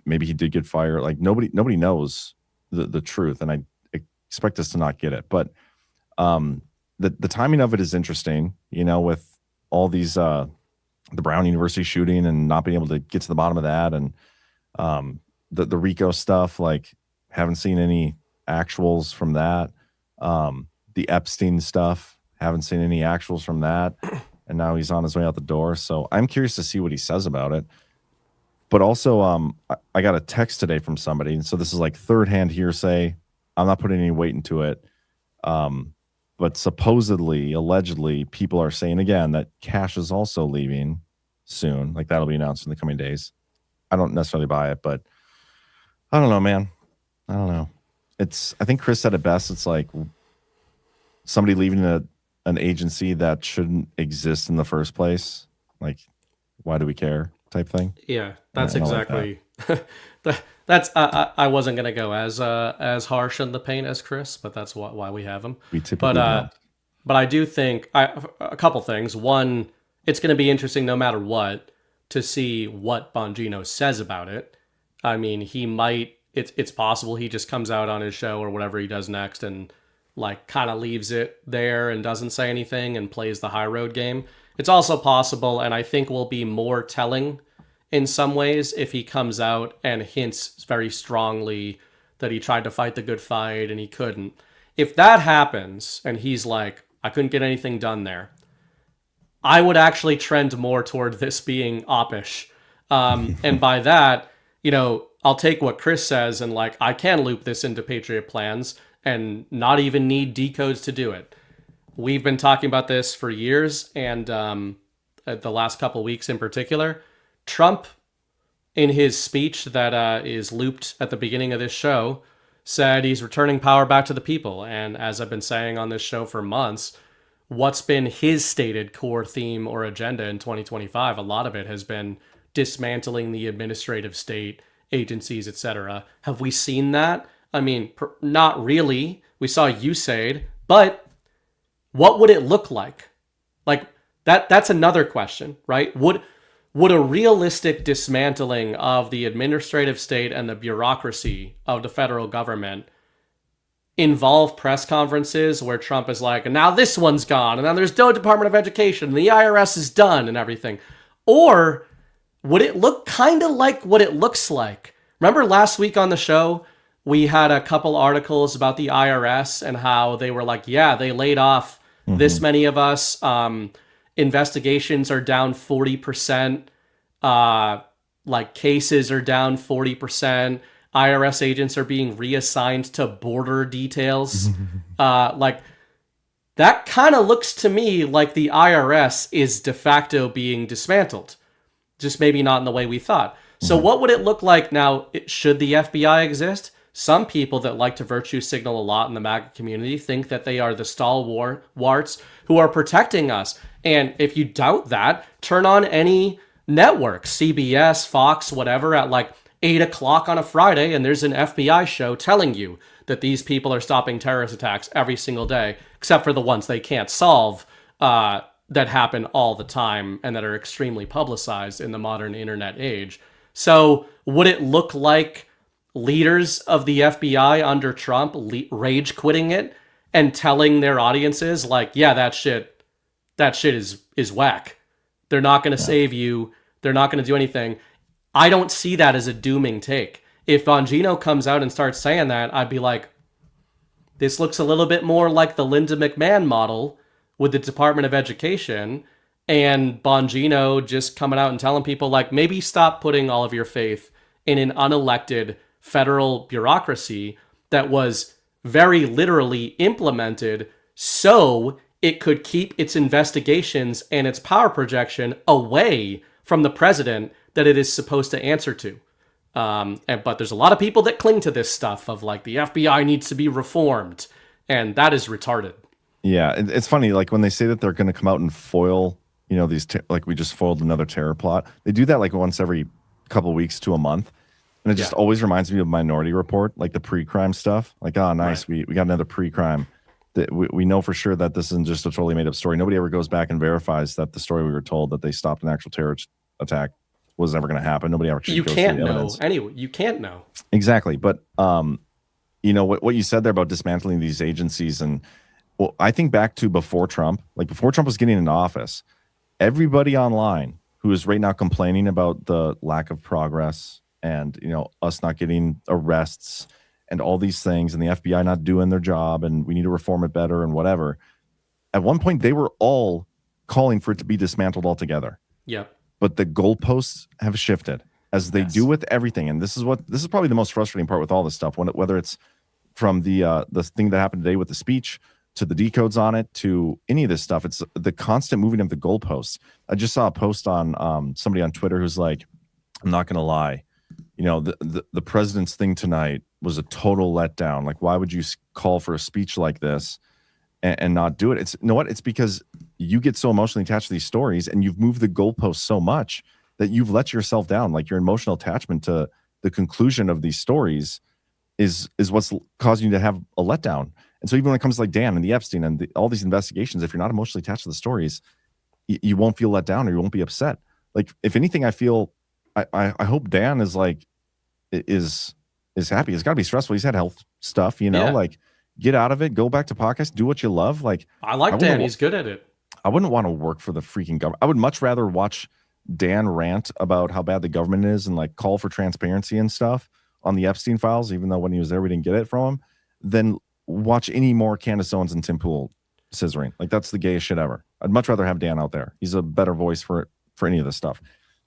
maybe he did get fired. Like nobody knows the truth, and I expect us to not get it. But the timing of it is interesting, with all these the Brown University shooting and not being able to get to the bottom of that, and the RICO stuff, like haven't seen any actuals from that. The Epstein stuff, haven't seen any actuals from that, and now he's on his way out the door. So I'm curious to see what he says about it. But also, I got a text today from somebody, and so this is like third-hand hearsay. I'm not putting any weight into it. But supposedly, allegedly, people are saying again that Kash is also leaving soon. Like that'll be announced in the coming days. I don't necessarily buy it, but I don't know, man. I don't know. I think Chris said it best. It's like somebody leaving an agency that shouldn't exist in the first place. Like, why do we care? Type thing. Yeah, that's exactly. That's I wasn't gonna go as harsh in the paint as Chris, but that's why we have him. We typically don't. But I do think a couple things. One, it's going to be interesting no matter what to see what Bongino says about it. I mean, he might. It's possible he just comes out on his show or whatever he does next and like kind of leaves it there and doesn't say anything and plays the high road game. It's also possible, and I think will be more telling in some ways if he comes out and hints very strongly that he tried to fight the good fight and he couldn't. If that happens and he's like, I couldn't get anything done there, I would actually trend more toward this being oppish. And by that, I'll take what Chris says and like, I can loop this into Patriot plans and not even need decodes to do it. We've been talking about this for years, and the last couple of weeks in particular, Trump, in his speech that is looped at the beginning of this show, said he's returning power back to the people. And as I've been saying on this show for months, what's been his stated core theme or agenda in 2025, a lot of it has been dismantling the administrative state, agencies, etc. Have we seen that? I mean, not really. We saw USAID, but what would it look like? Like, that's another question, right? Would a realistic dismantling of the administrative state and the bureaucracy of the federal government involve press conferences where Trump is like, and now this one's gone, and now there's no Department of Education, and the IRS is done, and everything? Or would it look kind of like what it looks like? Remember last week on the show, we had a couple articles about the IRS and how they were like, yeah, they laid off this many of us. Investigations are down 40%. Like cases are down 40%. IRS agents are being reassigned to border details. Like that kind of looks to me like the IRS is de facto being dismantled. Just maybe not in the way we thought. So what would it look like now? Should the FBI exist? Some people that like to virtue signal a lot in the MAGA community think that they are the stalwarts who are protecting us. And if you doubt that, turn on any network, CBS, Fox, whatever, at like 8 o'clock on a Friday, and there's an FBI show telling you that these people are stopping terrorist attacks every single day, except for the ones they can't solve that happen all the time and that are extremely publicized in the modern internet age. So would it look like leaders of the FBI under Trump rage quitting it and telling their audiences like, yeah, that shit is whack. They're not going to save you. They're not going to do anything. I don't see that as a dooming take. If Bongino comes out and starts saying that, I'd be like, this looks a little bit more like the Linda McMahon model with the Department of Education, and Bongino just coming out and telling people like, maybe stop putting all of your faith in an unelected federal bureaucracy that was very literally implemented so it could keep its investigations and its power projection away from the president that it is supposed to answer to. But there's a lot of people that cling to this stuff of like the FBI needs to be reformed, and that is retarded. Yeah, it's funny, like when they say that they're going to come out and foil, these like we just foiled another terror plot. They do that like once every couple weeks to a month. And it just always reminds me of Minority Report, like the pre-crime stuff. Like, oh, nice, right. we got another pre-crime. That we know for sure that this isn't just a totally made-up story. Nobody ever goes back and verifies that the story we were told that they stopped an actual terrorist attack was never going to happen. Nobody actually goes through the evidence. Anyway, you can't know. Exactly. But, what you said there about dismantling these agencies, and well, I think back to before Trump, like before Trump was getting into office, everybody online who is right now complaining about the lack of progress and, us not getting arrests and all these things and the FBI not doing their job and we need to reform it better and whatever. At one point, they were all calling for it to be dismantled altogether. Yep. But the goalposts have shifted as they do with everything. And this is probably the most frustrating part with all this stuff, whether it's from the thing that happened today with the speech to the decodes on it, to any of this stuff. It's the constant moving of the goalposts. I just saw a post on somebody on Twitter who's like, I'm not going to lie. The president's thing tonight was a total letdown. Like, why would you call for a speech like this and not do it? It's, it's because you get so emotionally attached to these stories and you've moved the goalposts so much that you've let yourself down. Like your emotional attachment to the conclusion of these stories is what's causing you to have a letdown. And so even when it comes to like Dan and the Epstein and all these investigations, if you're not emotionally attached to the stories, you won't feel let down or you won't be upset. Like, if anything, I feel, I hope Dan is like, is happy. It's got to be stressful. He's had health stuff, like get out of it, go back to podcast, do what you love. Like, I like Dan. He's good at it. I wouldn't want to work for the freaking government. I would much rather watch Dan rant about how bad the government is and like call for transparency and stuff on the Epstein files, even though when he was there we didn't get it from him, than watch any more Candace Owens and Tim Pool scissoring. Like that's the gayest shit ever. I'd much rather have Dan out there. He's a better voice for any of this stuff.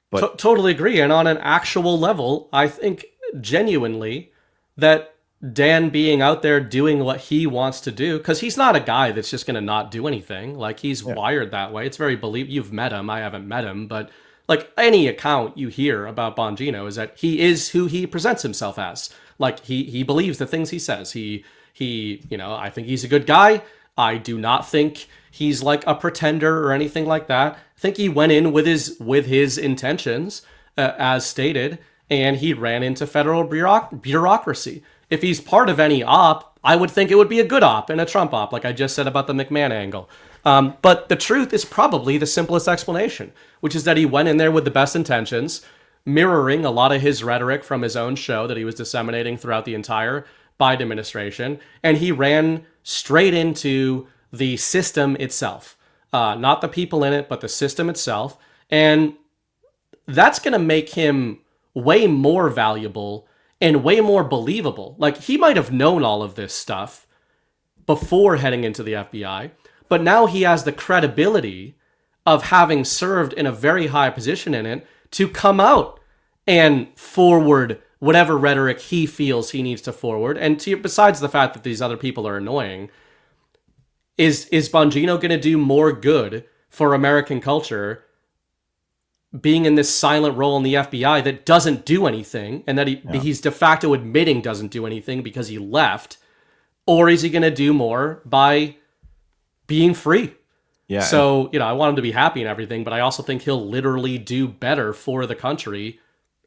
But totally agree. And on an actual level, I think genuinely that Dan being out there doing what he wants to do, because he's not a guy that's just going to not do anything. Like he's wired that way. It's very you've met him. I haven't met him, but like any account you hear about Bongino is that he is who he presents himself as. Like he believes the things he says. He I think he's a good guy. I do not think he's like a pretender or anything like that. I think he went in with his intentions as stated, and he ran into federal bureaucracy. If he's part of any op, I would think it would be a good op and a Trump op, like I just said about the McMahon angle. But the truth is probably the simplest explanation, which is that he went in there with the best intentions, mirroring a lot of his rhetoric from his own show that he was disseminating throughout the entire Biden administration, and he ran straight into the system itself. Not the people in it, but the system itself. And that's going to make him way more valuable and way more believable. Like, he might have known all of this stuff before heading into the FBI, but now he has the credibility of having served in a very high position in it to come out and forward whatever rhetoric he feels he needs to forward. And besides the fact that these other people are annoying, is Bongino going to do more good for American culture being in this silent role in the FBI that doesn't do anything, and that he's de facto admitting doesn't do anything because he left? Or is he going to do more by being free? Yeah. So, I want him to be happy and everything, but I also think he'll literally do better for the country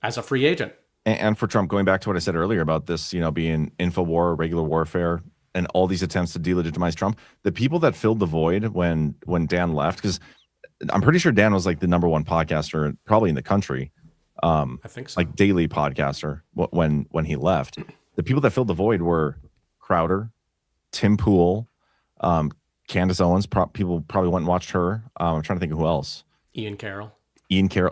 as a free agent. And for Trump, going back to what I said earlier about this, being InfoWar, regular warfare, and all these attempts to delegitimize Trump, the people that filled the void when Dan left, because I'm pretty sure Dan was like the #1 podcaster probably in the country. I think so. Like daily podcaster when he left. The people that filled the void were Crowder, Tim Pool, Candace Owens. People probably went and watched her. I'm trying to think of who else. Ian Carroll.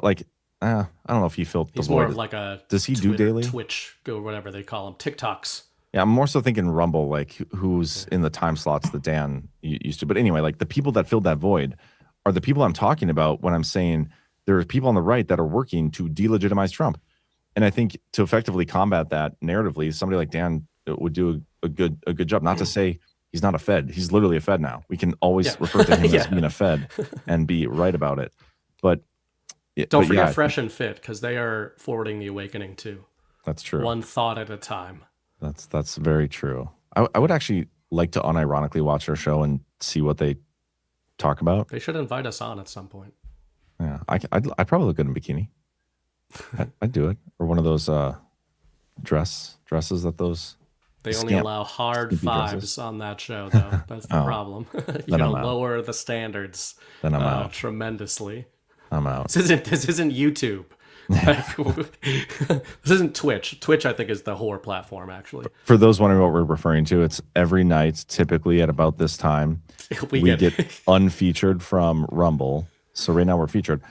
Like, I don't know if he filled the void. He's more of like a does he Twitter, do daily? Twitch, or whatever they call them, TikToks. Yeah, I'm more so thinking Rumble, like who's in the time slots that Dan used to. But anyway, like the people that filled that void are the people I'm talking about when I'm saying there are people on the right that are working to delegitimize Trump. And I think to effectively combat that narratively, somebody like Dan would do a good job. Not to say he's not a Fed. He's literally a Fed now. We can always refer to him as being a Fed and be right about it. But don't forget Fresh and Fit, because they are forwarding the awakening too. That's true. One thought at a time. That's very true. I would actually like to unironically watch their show and see what they talk about. They should invite us on at some point. Yeah, I'd probably look good in bikini. I'd do it, or one of those dresses that those. They only allow hard vibes dresses on that show, though. That's the problem. You gotta lower the standards. Then I'm out tremendously. I'm out. This isn't YouTube. This isn't Twitch. Twitch, I think, is the whore platform, actually. For those wondering what we're referring to, it's every night, typically at about this time, we get unfeatured from Rumble. So right now we're featured.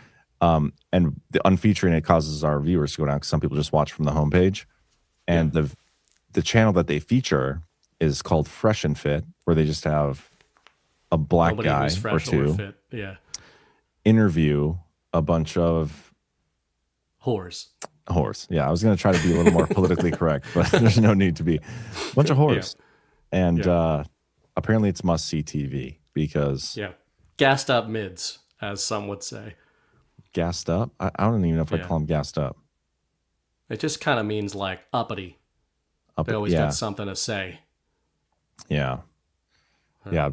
And the unfeaturing, it causes our viewers to go down because some people just watch from the homepage. And the channel that they feature is called Fresh and Fit, where they just have a black guy or two interview a bunch of whores. Yeah, I was going to try to be a little more politically correct, but there's no need to be. A bunch of whores. Yeah. And apparently it's must-see TV because... Yeah. Gassed up mids, as some would say. Gassed up? I don't even know if I call them gassed up. It just kind of means like uppity. They always got something to say. Yeah. Yeah.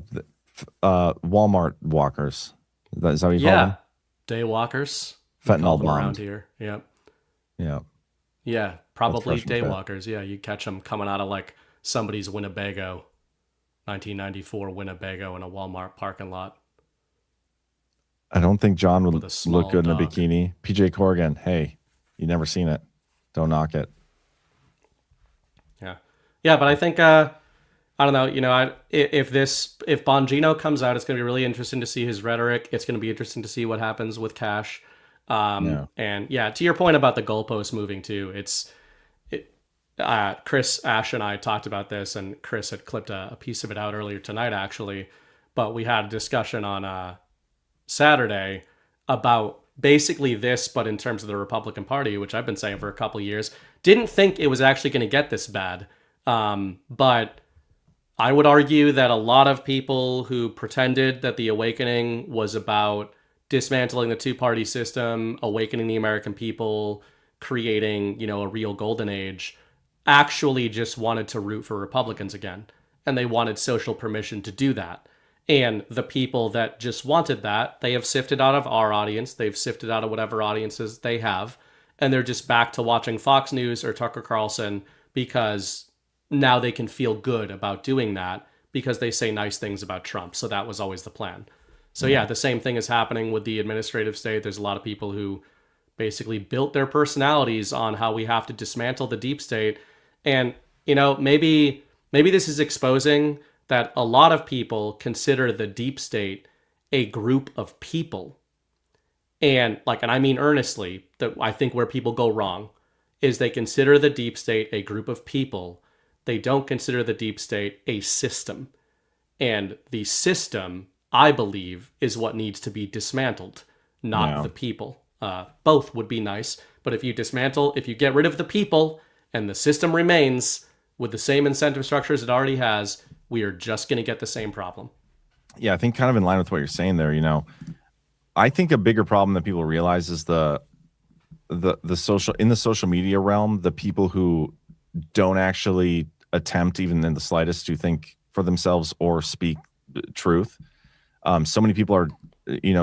Walmart walkers. Is that what you call them? Day walkers. Fentanyl bomb around here. Yep. Yeah. Yeah. Probably day walkers. Yeah. You catch them coming out of like somebody's Winnebago, 1994 Winnebago in a Walmart parking lot. I don't think John would look good in a bikini. PJ Corrigan, hey, you never seen it. Don't knock it. Yeah. Yeah, but I think I don't know. If Bongino comes out, it's going to be really interesting to see his rhetoric. It's going to be interesting to see what happens with Cash. And yeah, to your point about the goalpost moving too, Chris, Ash, and I talked about this, and Chris had clipped a piece of it out earlier tonight, actually. But we had a discussion on Saturday about basically this, but in terms of the Republican Party, which I've been saying for a couple of years. Didn't think it was actually going to get this bad. But I would argue that a lot of people who pretended that the awakening was about dismantling the two-party system, awakening the American people, creating, a real golden age, actually just wanted to root for Republicans again. And they wanted social permission to do that. And the people that just wanted that, they have sifted out of our audience. They've sifted out of whatever audiences they have. And they're just back to watching Fox News or Tucker Carlson because now they can feel good about doing that because they say nice things about Trump. So that was always the plan. So yeah, the same thing is happening with the administrative state. There's a lot of people who basically built their personalities on how we have to dismantle the deep state. And, maybe this is exposing that a lot of people consider the deep state a group of people. And I mean earnestly, that I think where people go wrong is they consider the deep state a group of people. They don't consider the deep state a system. And the system, I believe, is what needs to be dismantled, not the people. Both would be nice, but if you get rid of the people and the system remains with the same incentive structures it already has, we are just going to get the same problem. Yeah, I think kind of in line with what you're saying there, I think a bigger problem that people realize is the social media realm, the people who don't actually attempt even in the slightest to think for themselves or speak truth. So many people are,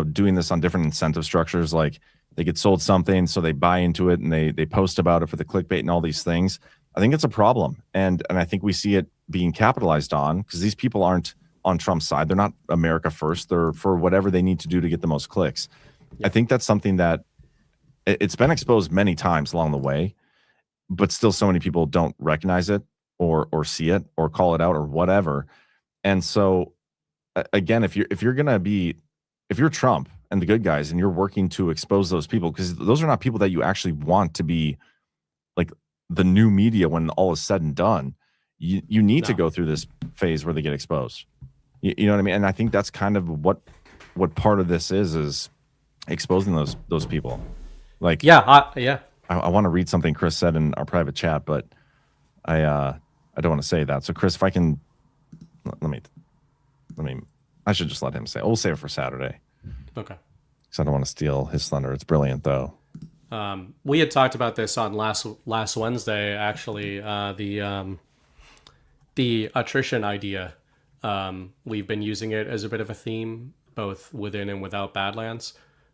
doing this on different incentive structures. Like they get sold something, so they buy into it and they post about it for the clickbait and all these things. I think it's a problem. And I think we see it being capitalized on because these people aren't on Trump's side. They're not America first. They're for whatever they need to do to get the most clicks. Yeah. I think that's something that it's been exposed many times along the way, but still so many people don't recognize it or see it or call it out or whatever. And so again, if you're Trump and the good guys and you're working to expose those people, because those are not people that you actually want to be like the new media when all is said and done, you need to go through this phase where they get exposed. You know what I mean? And I think that's kind of what part of this is exposing those people. Like, I want to read something Chris said in our private chat, but I don't want to say that. So Chris, if I can, let me, I should just let him say it. We'll save it for Saturday. Okay. Because I don't want to steal his thunder. It's brilliant though. We had talked about this on last Wednesday, actually, the attrition idea. We've been using it as a bit of a theme, both within and without Badlands.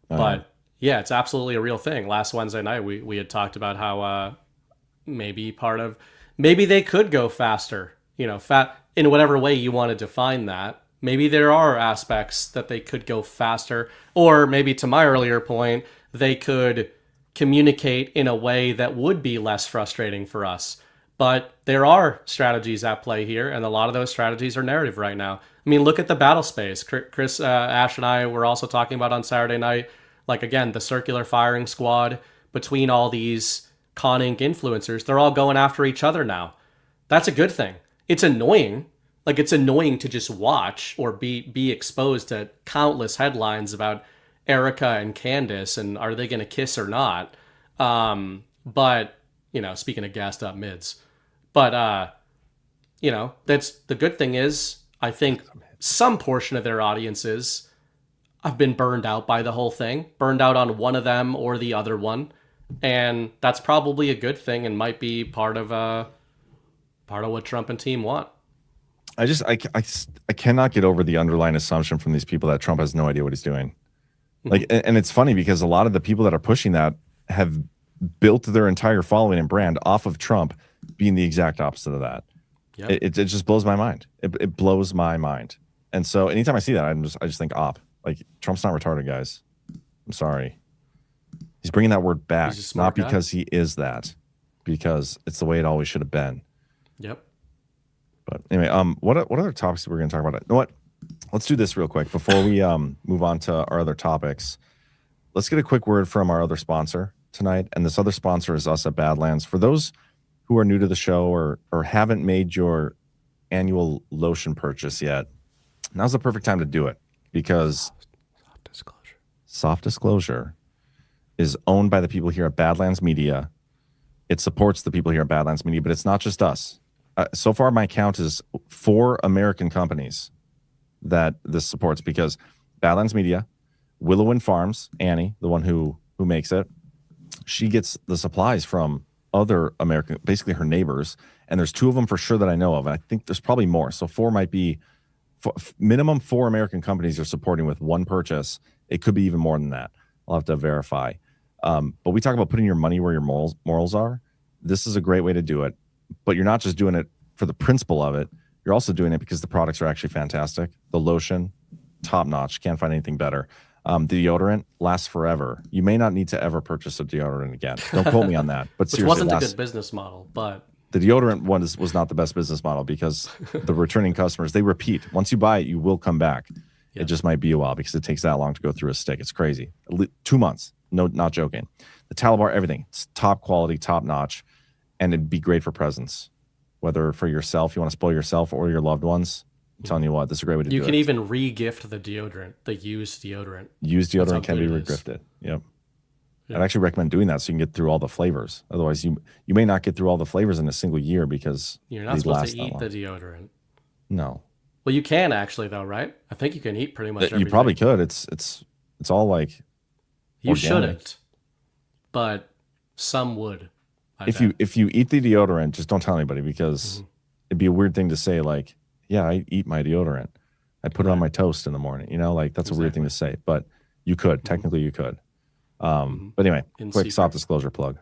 But yeah, it's absolutely a real thing. Last Wednesday night, we had talked about how maybe they could go faster, in whatever way you want to define that. Maybe there are aspects that they could go faster, or maybe to my earlier point, they could communicate in a way that would be less frustrating for us. But there are strategies at play here, and a lot of those strategies are narrative right now. I mean, look at the battle space. Chris, Ash, and I were also talking about on Saturday night, again, the circular firing squad between all these Con Inc. influencers. They're all going after each other now. That's a good thing. It's annoying. It's annoying to just watch or be exposed to countless headlines about Erica and Candace and are they going to kiss or not. But, speaking of gassed up mids. But, that's the good thing is I think some portion of their audiences have been burned out by the whole thing, burned out on one of them or the other one. And that's probably a good thing and might be part of what Trump and team want. I cannot get over the underlying assumption from these people that Trump has no idea what he's doing. And it's funny because a lot of the people that are pushing that have built their entire following and brand off of Trump being the exact opposite of that. Yep. It just blows my mind. It blows my mind. And so anytime I see that, I just think Trump's not retarded, guys. I'm sorry. He's bringing that word back, not because he is that, because it's the way it always should have been. Yep. But anyway, what other topics we're going to talk about? You know what? Let's do this real quick before we move on to our other topics. Let's get a quick word from our other sponsor tonight, and this other sponsor is us at Badlands. For those who are new to the show or haven't made your annual lotion purchase yet, now's the perfect time to do it because Soft Disclosure is owned by the people here at Badlands Media. It supports the people here at Badlands Media, but it's not just us. So far, my count is 4 American companies that this supports because Badlands Media, Willow Wind Farms, Annie, the one who makes it, she gets the supplies from other American, basically her neighbors, and there's 2 of them for sure that I know of. And I think there's probably more. So 4 might be minimum 4 American companies are supporting with one purchase. It could be even more than that. I'll have to verify. But we talk about putting your money where your morals are. This is a great way to do it. But you're not just doing it for the principle of it. You're also doing it because the products are actually fantastic. The lotion, top notch. Can't find anything better. The deodorant lasts forever. You may not need to ever purchase a deodorant again. Don't quote me on that. But Which seriously, wasn't a good business model, but the deodorant one was not the best business model because the returning customers, they repeat. Once you buy it, you will come back. Yeah. It just might be a while because it takes that long to go through a stick. It's crazy. 2 months. No, not joking. The towel bar, everything. It's top quality, top notch, and it'd be great for presents. Whether for yourself, you want to spoil yourself or your loved ones. I'm telling you what, this is a great way to do it. You can even re-gift the deodorant, the used deodorant. Used deodorant can be re-gifted. Yep. I'd actually recommend doing that so you can get through all the flavors. Otherwise, you may not get through all the flavors in a single year because you're not supposed to eat the deodorant. No. Well, you can actually, though, right? I think you can eat pretty much everything. You probably could. It's all like you organic. Shouldn't, but some would. If you eat the deodorant, just don't tell anybody because it'd be a weird thing to say. Like, yeah, I eat my deodorant. I put it on my toast in the morning. You know, like that's a weird thing to say, but you could. Technically, you could. But anyway, quick soft disclosure plug.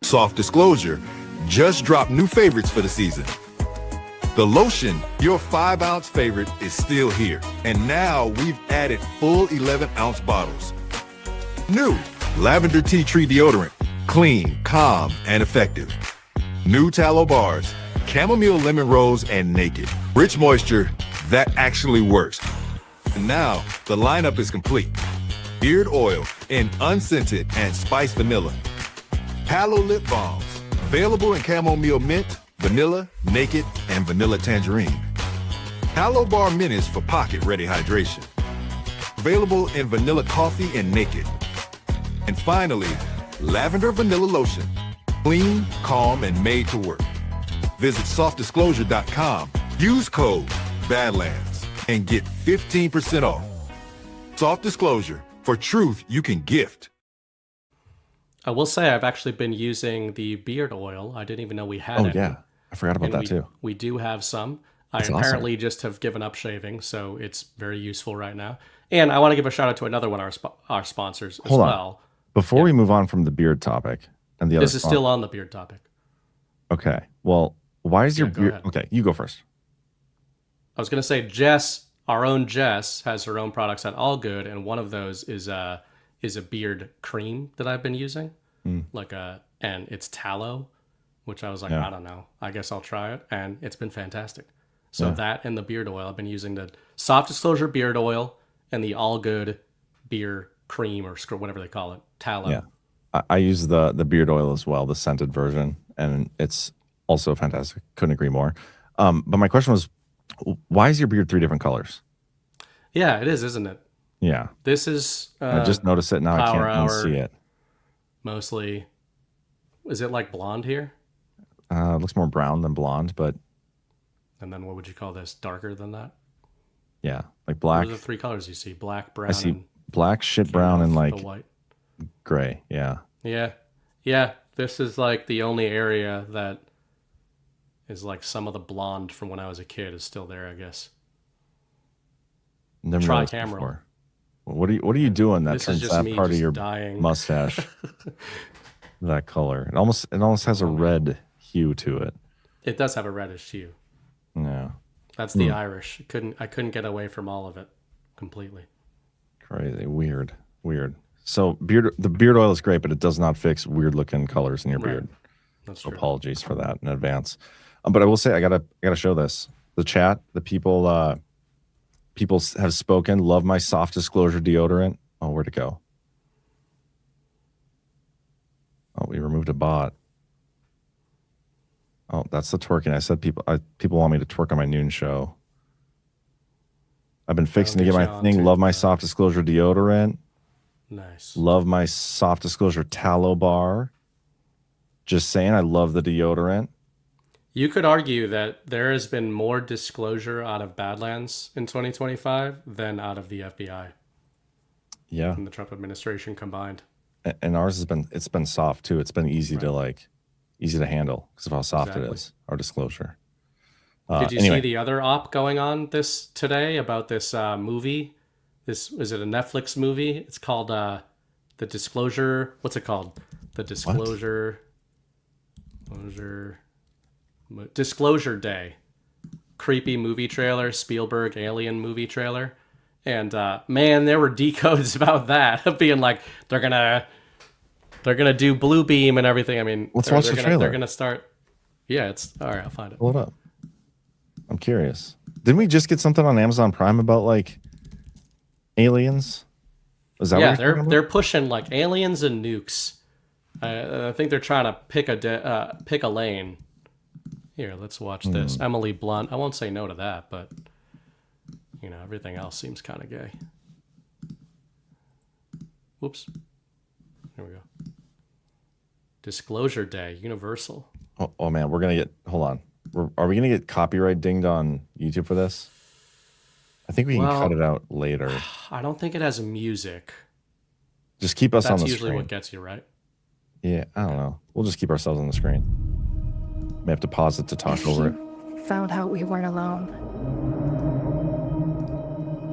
Soft Disclosure just dropped new favorites for the season. The lotion, your 5-ounce favorite, is still here. And now we've added full 11-ounce bottles. New Lavender Tea Tree Deodorant, clean, calm, and effective. New Tallow Bars, Chamomile Lemon Rose and Naked. Rich moisture that actually works. And now the lineup is complete. Beard oil in unscented and spiced vanilla. Palo lip balms, available in chamomile mint, vanilla, naked, and vanilla tangerine. Palo Bar Minis for pocket-ready hydration. Available in vanilla coffee and naked. And finally, lavender vanilla lotion. Clean, calm, and made to work. Visit softdisclosure.com. Use code Badlands and get 15% off. Soft Disclosure. For truth you can gift. I will say I've actually been using the beard oil. I didn't even know we had it. Oh, yeah. I forgot about that, too. We do have some. That's apparently awesome. Just have given up shaving, so it's very useful right now. And I want to give a shout out to another one of our sponsors as well. Before we move on from the beard topic and the other This is still on the beard topic. Okay. Well, why is your beard... Okay, you go first. I was going to say Jess... Our own Jess has her own products at All Good, and one of those is a beard cream that I've been using, and it's tallow, which I was like, I don't know, I guess I'll try it, and it's been fantastic. So that and the beard oil, I've been using the Soft Disclosure beard oil and the All Good beard cream or whatever they call it, tallow. Yeah, I use the beard oil as well, the scented version, and it's also fantastic. Couldn't agree more. But my question was, why is your beard 3 different colors? Yeah, it is, isn't it? Yeah. This is... I just noticed it now. I can't unsee it. Mostly. Is it like blonde here? It looks more brown than blonde, but... And then what would you call this? Darker than that? Yeah, like black. Those are the 3 colors you see. Black, brown, I see black, shit brown, and like white. Gray, yeah. Yeah, this is like the only area that is like some of the blonde from when I was a kid is still there, I guess. Never Tri-cameral. What are you doing that turns that part of your mustache that color? It almost has a red hue to it. It does have a reddish hue. Yeah. That's the Irish. I couldn't get away from all of it completely. Crazy. Weird. So the beard oil is great, but it does not fix weird looking colors in your beard. That's so true. Apologies for that in advance. But I will say I gotta show this. The chat, the people have spoken. Love my soft disclosure deodorant. Oh, where'd it go? Oh, we removed a bot. Oh, that's the twerking. I said people want me to twerk on my noon show. I've been fixing to get my thing. Love my soft disclosure deodorant. Nice. Love my soft disclosure tallow bar. Just saying, I love the deodorant. You could argue that there has been more disclosure out of Badlands in 2025 than out of the FBI. Yeah. And the Trump administration combined. And ours it's been soft too. It's been easy to handle because of how soft it is. Our disclosure. Did you see the other op going on today about this movie? Is it a Netflix movie? It's called The Disclosure. What's it called? The Disclosure. Disclosure Day. Creepy movie trailer, Spielberg alien movie trailer. And man, there were decodes about that being like they're gonna do blue beam and everything. I mean, let's watch the trailer. They're gonna start. Yeah, it's all right. I'll find it. Pull it up. I'm curious. Didn't we just get something on Amazon Prime about like aliens? Is that what they're pushing like aliens and nukes. I think they're trying to pick a lane. Here, let's watch this. Emily Blunt. I won't say no to that, but you know, everything else seems kind of gay. Whoops. Here we go. Disclosure Day, Universal. Oh man, we're gonna get. Hold on. Are we gonna get copyright dinged on YouTube for this? I think we can cut it out later. I don't think it has music. Just keep us on the screen. That's usually what gets you, right? Yeah, I don't know. We'll just keep ourselves on the screen. May have to pause it to talk over it. Found out we weren't alone.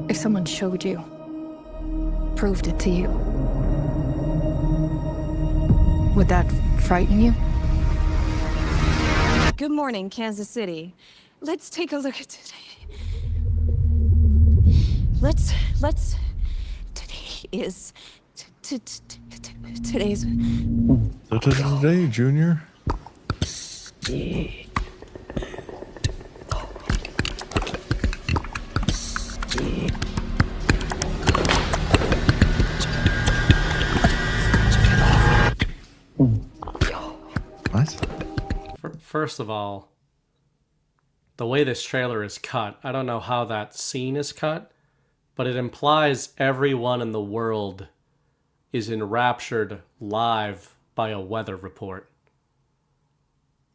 If someone showed you, proved it to you, would that frighten you? Good morning, Kansas City. Let's take a look at today. Let's today is today's Today, Junior. What? First of all, the way this trailer is cut, I don't know how that scene is cut, but it implies everyone in the world is enraptured live by a weather report.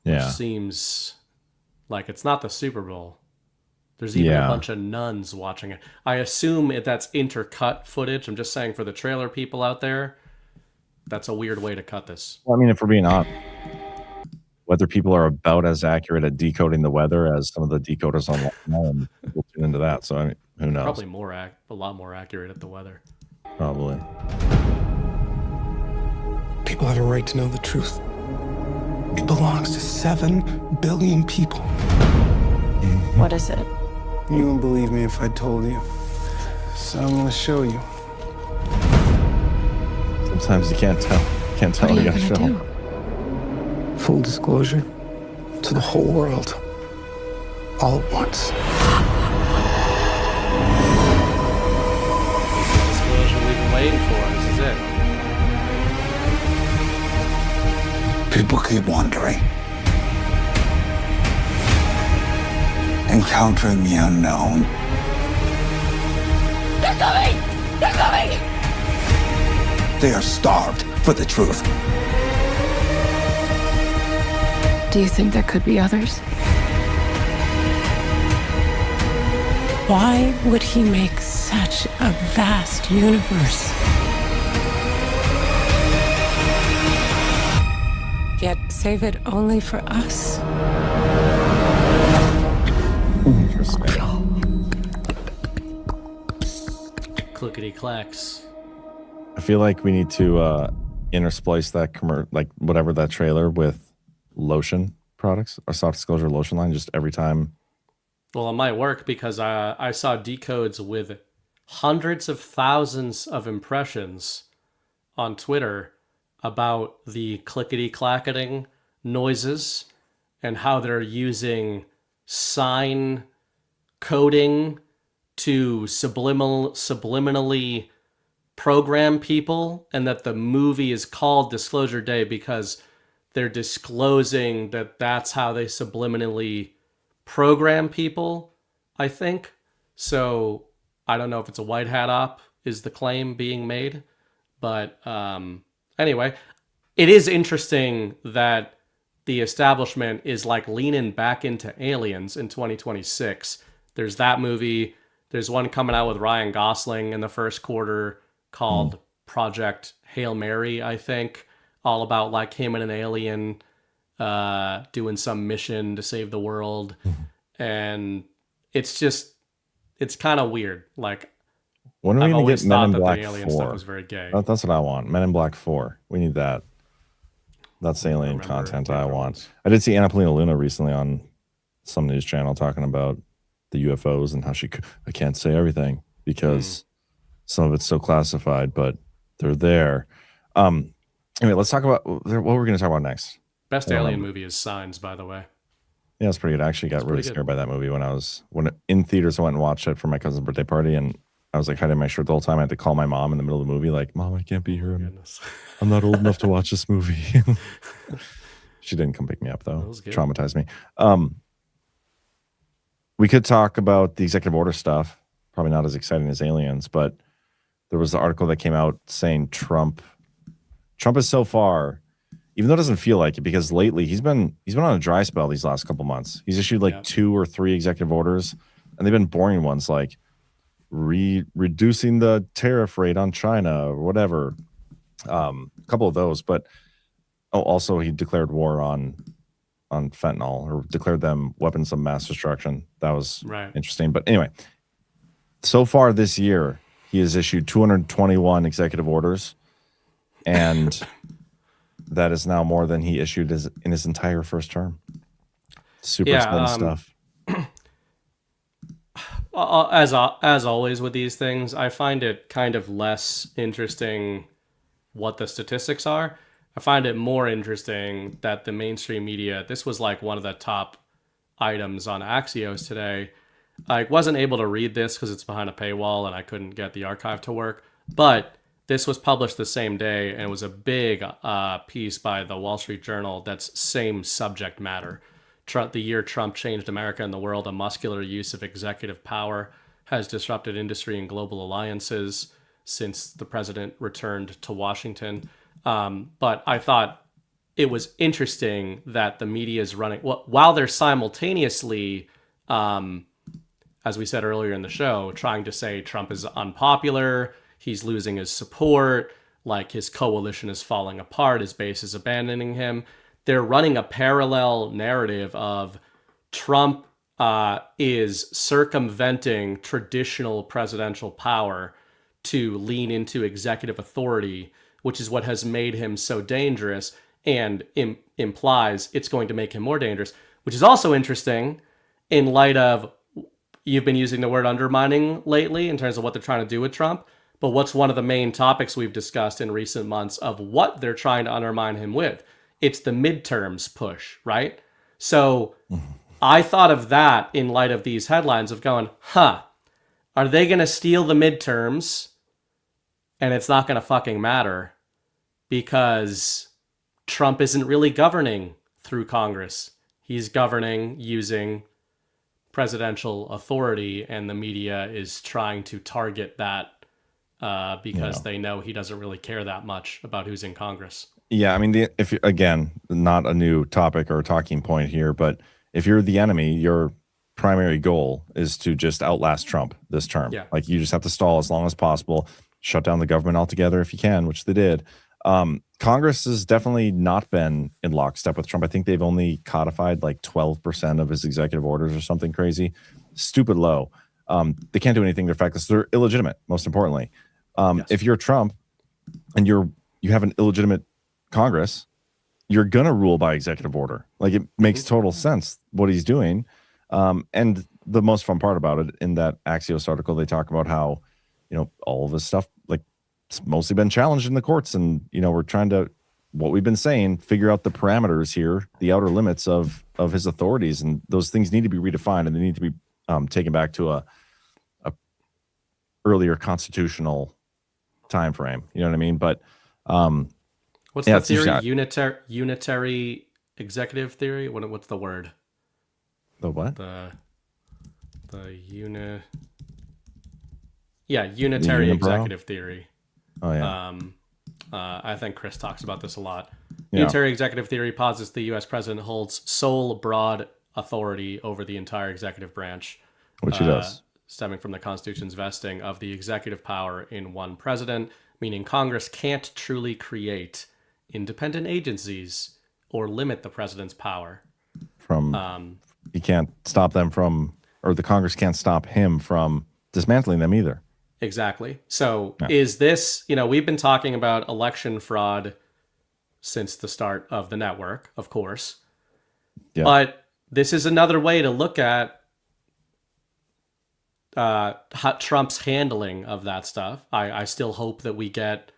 Yeah. Which seems like it's not the Super Bowl. There's even a bunch of nuns watching it. I assume that's intercut footage. I'm just saying for the trailer people out there, that's a weird way to cut this. Well, I mean, if we're being honest, weather people are about as accurate at decoding the weather as some of the decoders online. We'll tune into that. So I mean, who knows? Probably a lot more accurate at the weather. Probably. People have a right to know the truth. It belongs to 7 billion people. What is it? You wouldn't believe me if I told you. So I'm gonna show you. Sometimes you can't tell. Can't tell. What are you gotta gonna show. do? Full disclosure to the whole world. All at once. Disclosure we've been waiting for. This is it. People keep wondering. Encountering the unknown. They're coming! They're coming! They are starved for the truth. Do you think there could be others? Why would he make such a vast universe? Yet save it only for us? Clickety clacks. I feel like we need to intersplice that like whatever that trailer with lotion products, our soft disclosure lotion line, just every time. Well, it might work because I saw decodes with hundreds of thousands of impressions on Twitter about the clickety-clacketing noises and how they're using sign coding to subliminally program people, and that the movie is called Disclosure Day because they're disclosing that that's how they subliminally program people, I think. So I don't know if it's a white hat op is the claim being made. But anyway, it is interesting that the establishment is like leaning back into aliens in 2026. There's that movie. There's one coming out with Ryan Gosling in the first quarter called Project Hail Mary, I think. All about like him and an alien doing some mission to save the world. And it's kind of weird. Like, when are we going to get Men in Black 4? Stuff was very gay. That's what I want. Men in Black 4. We need that. That's alien content I want. I did see Anna Polina Luna recently on some news channel talking about the UFOs and how I can't say everything because some of it's so classified, but they're there. Anyway, let's talk about what we're going to talk about next. Best alien movie is Signs, by the way. Yeah, it's pretty good. I actually got really scared by that movie when in theaters. I went and watched it for my cousin's birthday party, and I was like hiding my shirt the whole time. I had to call my mom in the middle of the movie, like, "Mom, I can't be here. I'm not old enough to watch this movie." She didn't come pick me up though. Traumatized me. We could talk about the executive order stuff. Probably not as exciting as aliens, but there was the article that came out saying Trump is so far, even though it doesn't feel like it, because lately he's been on a dry spell these last couple months. He's issued like 2 or 3 executive orders, and they've been boring ones like reducing the tariff rate on China or whatever. A couple of those, but also he declared war on fentanyl, or declared them weapons of mass destruction. That was interesting. But anyway, so far this year, he has issued 221 executive orders, and that is now more than he issued in his entire first term. Super exciting stuff. As always with these things, I find it kind of less interesting what the statistics are. I find it more interesting that the mainstream media, this was like one of the top items on Axios today. I wasn't able to read this because it's behind a paywall and I couldn't get the archive to work, but this was published the same day, and it was a big piece by the Wall Street Journal that's same subject matter. The year Trump changed America and the world, a muscular use of executive power has disrupted industry and global alliances since the president returned to Washington. But I thought it was interesting that the media is running, while they're simultaneously, as we said earlier in the show, trying to say Trump is unpopular, he's losing his support, like his coalition is falling apart, his base is abandoning him. They're running a parallel narrative of Trump is circumventing traditional presidential power to lean into executive authority, which is what has made him so dangerous, and implies it's going to make him more dangerous, which is also interesting in light of, you've been using the word undermining lately in terms of what they're trying to do with Trump. But what's one of the main topics we've discussed in recent months of what they're trying to undermine him with? It's the midterms push, right? So I thought of that in light of these headlines of going, are they going to steal the midterms and it's not going to fucking matter because Trump isn't really governing through Congress. He's governing using presidential authority, and the media is trying to target that because they know he doesn't really care that much about who's in Congress. Yeah, I mean, if again, not a new topic or a talking point here, but if you're the enemy, your primary goal is to just outlast Trump this term. Yeah. Like, you just have to stall as long as possible, shut down the government altogether if you can, which they did. Congress has definitely not been in lockstep with Trump. I think they've only codified like 12% of his executive orders or something crazy. Stupid low. They can't do anything to affect this. They're illegitimate, most importantly. If you're Trump and you have an illegitimate Congress, you're going to rule by executive order. Like, it makes total sense what he's doing. And the most fun part about it, in that Axios article, they talk about how, all of this stuff, like, it's mostly been challenged in the courts. And, we're trying to, what we've been saying, figure out the parameters here, the outer limits of his authorities. And those things need to be redefined, and they need to be taken back to a earlier constitutional time frame. You know what I mean? But what's the theory? Unitary executive theory? What's the word? The what? Unitary executive theory. Oh yeah. I think Chris talks about this a lot. Yeah. Unitary executive theory posits the U.S. president holds sole broad authority over the entire executive branch, which he does, stemming from the Constitution's vesting of the executive power in one president, meaning Congress can't truly create independent agencies or limit the president's power. He can't stop them from, or the Congress can't stop him from dismantling them either. Exactly. So is this, we've been talking about election fraud since the start of the network, of course. Yeah. But this is another way to look at Trump's handling of that stuff. I still hope that we get,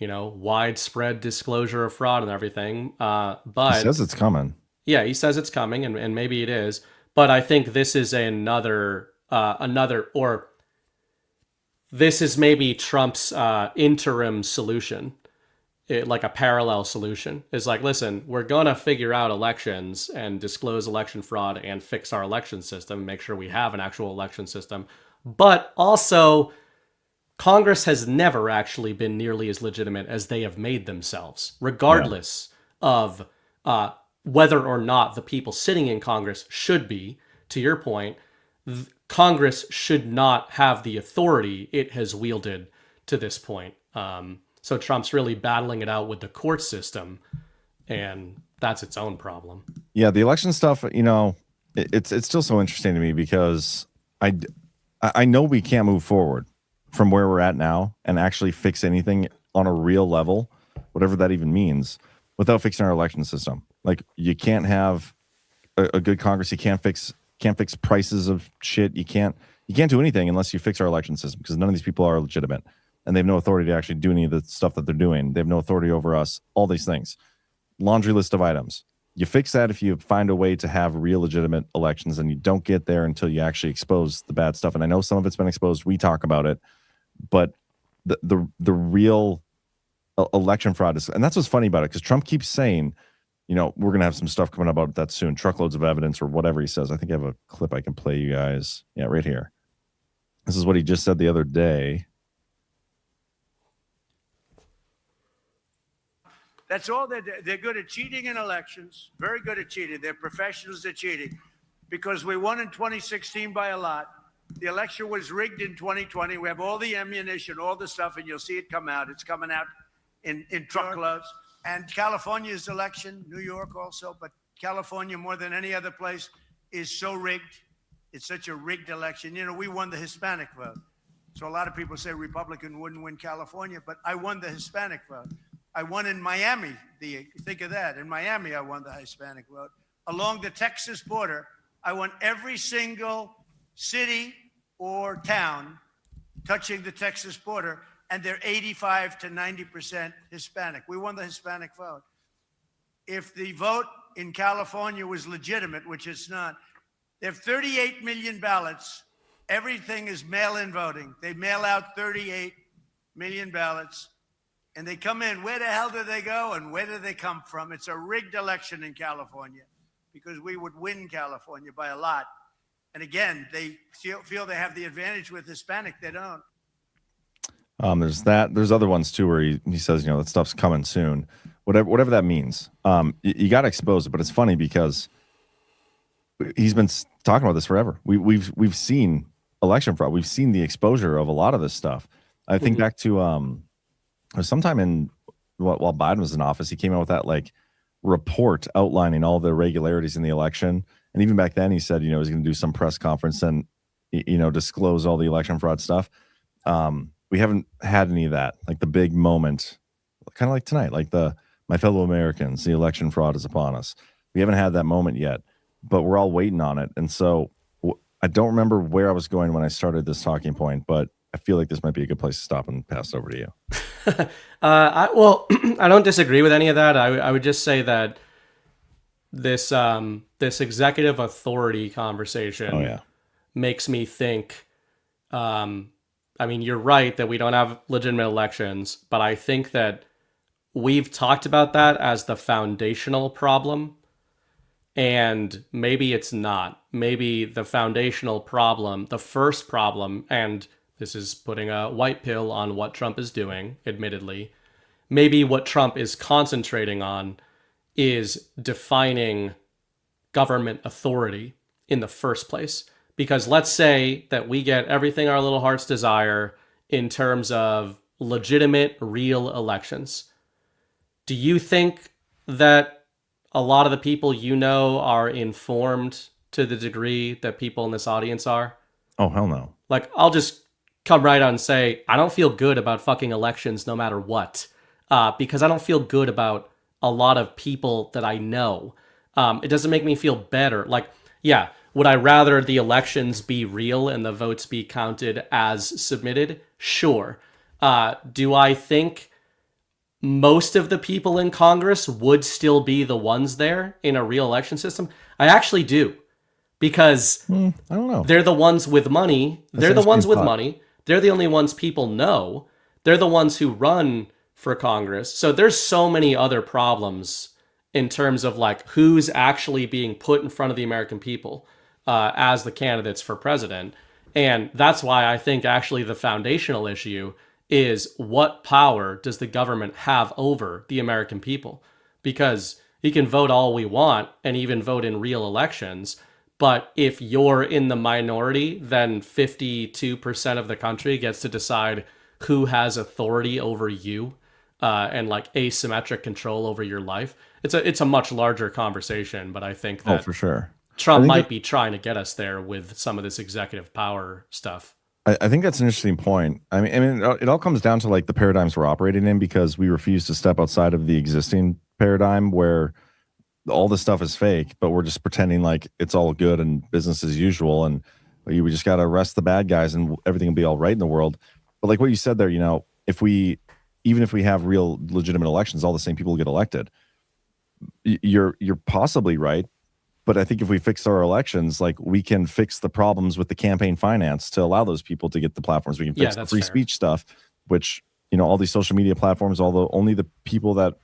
widespread disclosure of fraud and everything. But he says it's coming. Yeah, he says it's coming, and maybe it is. But I think this is this is maybe Trump's interim solution, like a parallel solution. Is like, listen, we're going to figure out elections and disclose election fraud and fix our election system, make sure we have an actual election system. But also, Congress has never actually been nearly as legitimate as they have made themselves, regardless of whether or not the people sitting in Congress should be. To your point, Congress should not have the authority it has wielded to this point. So Trump's really battling it out with the court system, and that's its own problem. Yeah, the election stuff, it's still so interesting to me because I know we can't move forward from where we're at now and actually fix anything on a real level, whatever that even means, without fixing our election system. Like, you can't have a good Congress. You can't fix prices of shit. You can't do anything unless you fix our election system, because none of these people are legitimate and they have no authority to actually do any of the stuff that they're doing. They have no authority over us, all these things. Laundry list of items. You fix that if you find a way to have real legitimate elections, and you don't get there until you actually expose the bad stuff. And I know some of it's been exposed. We talk about it, but the real election fraud is, and that's what's funny about it, because Trump keeps saying, we're going to have some stuff coming about that soon, truckloads of evidence or whatever he says. I think I have a clip I can play you guys. Yeah, right here. This is what he just said the other day. That's all they're good at cheating in elections, very good at cheating. They're professionals at cheating, because we won in 2016 by a lot. The election was rigged in 2020. We have all the ammunition, all the stuff, and you'll see it come out. It's coming out in truckloads. And California's election, New York also, but California more than any other place is so rigged. It's such a rigged election. We won the Hispanic vote. So a lot of people say Republican wouldn't win California, but I won the Hispanic vote. I won in Miami. Think of that. In Miami, I won the Hispanic vote. Along the Texas border, I won every single city or town touching the Texas border, and they're 85 to 90% Hispanic. We won the Hispanic vote. If the vote in California was legitimate, which it's not, they have 38 million ballots. Everything is mail-in voting. They mail out 38 million ballots, and they come in. Where the hell do they go, and where do they come from? It's a rigged election in California, because we would win California by a lot. And again, they feel they have the advantage with Hispanic. They don't. There's that. There's other ones too where he says, that stuff's coming soon. Whatever that means. You got to expose it. But it's funny because he's been talking about this forever. We've seen election fraud. We've seen the exposure of a lot of this stuff. I think back to sometime while Biden was in office, he came out with that report outlining all the irregularities in the election. And even back then, he said, he was going to do some press conference and disclose all the election fraud stuff. We haven't had any of that, like the big moment, kind of like tonight, like my fellow Americans, the election fraud is upon us. We haven't had that moment yet, but we're all waiting on it. And so I don't remember where I was going when I started this talking point, but I feel like this might be a good place to stop and pass it over to you. I don't disagree with any of that. I would just say that this executive authority conversation makes me think, I mean, you're right that we don't have legitimate elections, but I think that we've talked about that as the foundational problem, and maybe it's not. Maybe the foundational problem, the first problem, and this is putting a white pill on what Trump is doing, admittedly, maybe what Trump is concentrating on is defining government authority in the first place. Because let's say that we get everything our little hearts desire in terms of legitimate, real elections. Do you think that a lot of the people you know are informed to the degree that people in this audience are? Oh, hell no. Like, I'll just come right out and say, I don't feel good about fucking elections no matter what. Because I don't feel good about a lot of people that I know. It doesn't make me feel better. Like, yeah, would I rather the elections be real and the votes be counted as submitted? Sure. Do I think most of the people in Congress would still be the ones there in a real election system? I actually do. Because I don't know. They're the ones with money. They're the ones with money. They're the only ones people know. They're the ones who run for Congress. So there's so many other problems in terms of like who's actually being put in front of the American people as the candidates for president. And that's why I think actually the foundational issue is what power does the government have over the American people? Because you can vote all we want and even vote in real elections. But if you're in the minority, then 52% of the country gets to decide who has authority over you and like asymmetric control over your life. It's a much larger conversation, but I think that for sure. Trump might be trying to get us there with some of this executive power stuff. I think that's an interesting point. I mean, it all comes down to like the paradigms we're operating in, because we refuse to step outside of the existing paradigm where all this stuff is fake, but we're just pretending like it's all good and business as usual. And we just got to arrest the bad guys and everything will be all right in the world. But like what you said there, you know, even if we have real legitimate elections, all the same people get elected. You're possibly right. But I think if we fix our elections, like we can fix the problems with the campaign finance to allow those people to get the platforms. We can fix the free speech stuff, which, you know, all these social media platforms, although only the people that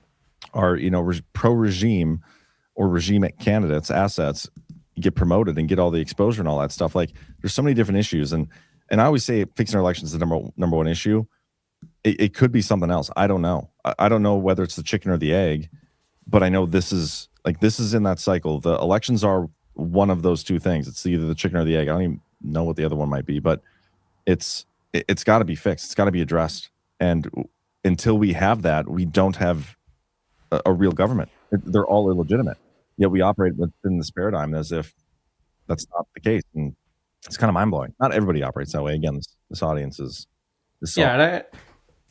are, you know, pro-regime or regime candidates, assets, get promoted and get all the exposure and all that stuff. Like there's so many different issues. And I always say fixing our elections is the number one issue. It could be something else. I don't know. I don't know whether it's the chicken or the egg, but I know this is in that cycle. The elections are one of those two things. It's either the chicken or the egg. I don't even know what the other one might be, but it's got to be fixed. It's got to be addressed. And until we have that, we don't have a real government. They're all illegitimate. Yet we operate within this paradigm as if that's not the case. And it's kind of mind blowing. Not everybody operates that way. Again, this audience is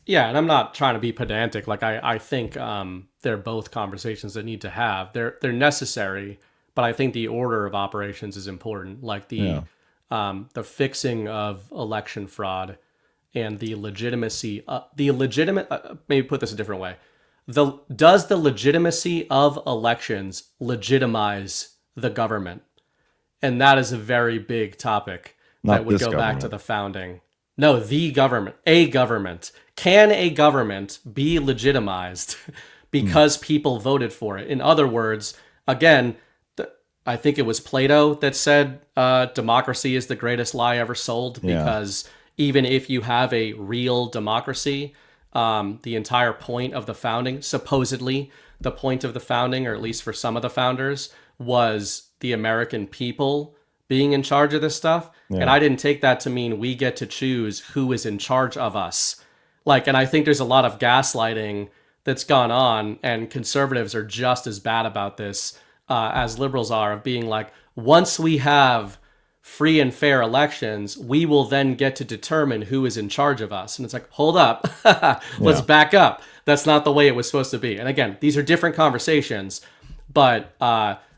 and I'm not trying to be pedantic. Like I think they're both conversations that need to have. They're necessary, but I think the order of operations is important. Like the fixing of election fraud and the legitimacy, maybe put this a different way. Does the legitimacy of elections legitimize the government? And that is a very big topic that would go back to the founding. No, the government, a government. Can a government be legitimized because people voted for it? In other words, again, I think it was Plato that said democracy is the greatest lie ever sold, because even if you have a real democracy, the entire point of the founding, supposedly the point of the founding, or at least for some of the founders, was the American people being in charge of this stuff. And I didn't take that to mean we get to choose who is in charge of us. Like, and I think there's a lot of gaslighting that's gone on, and conservatives are just as bad about this as liberals are, of being like, once we have free and fair elections, we will then get to determine who is in charge of us. And it's like, hold up, let's back up. That's not the way it was supposed to be. And again, these are different conversations, but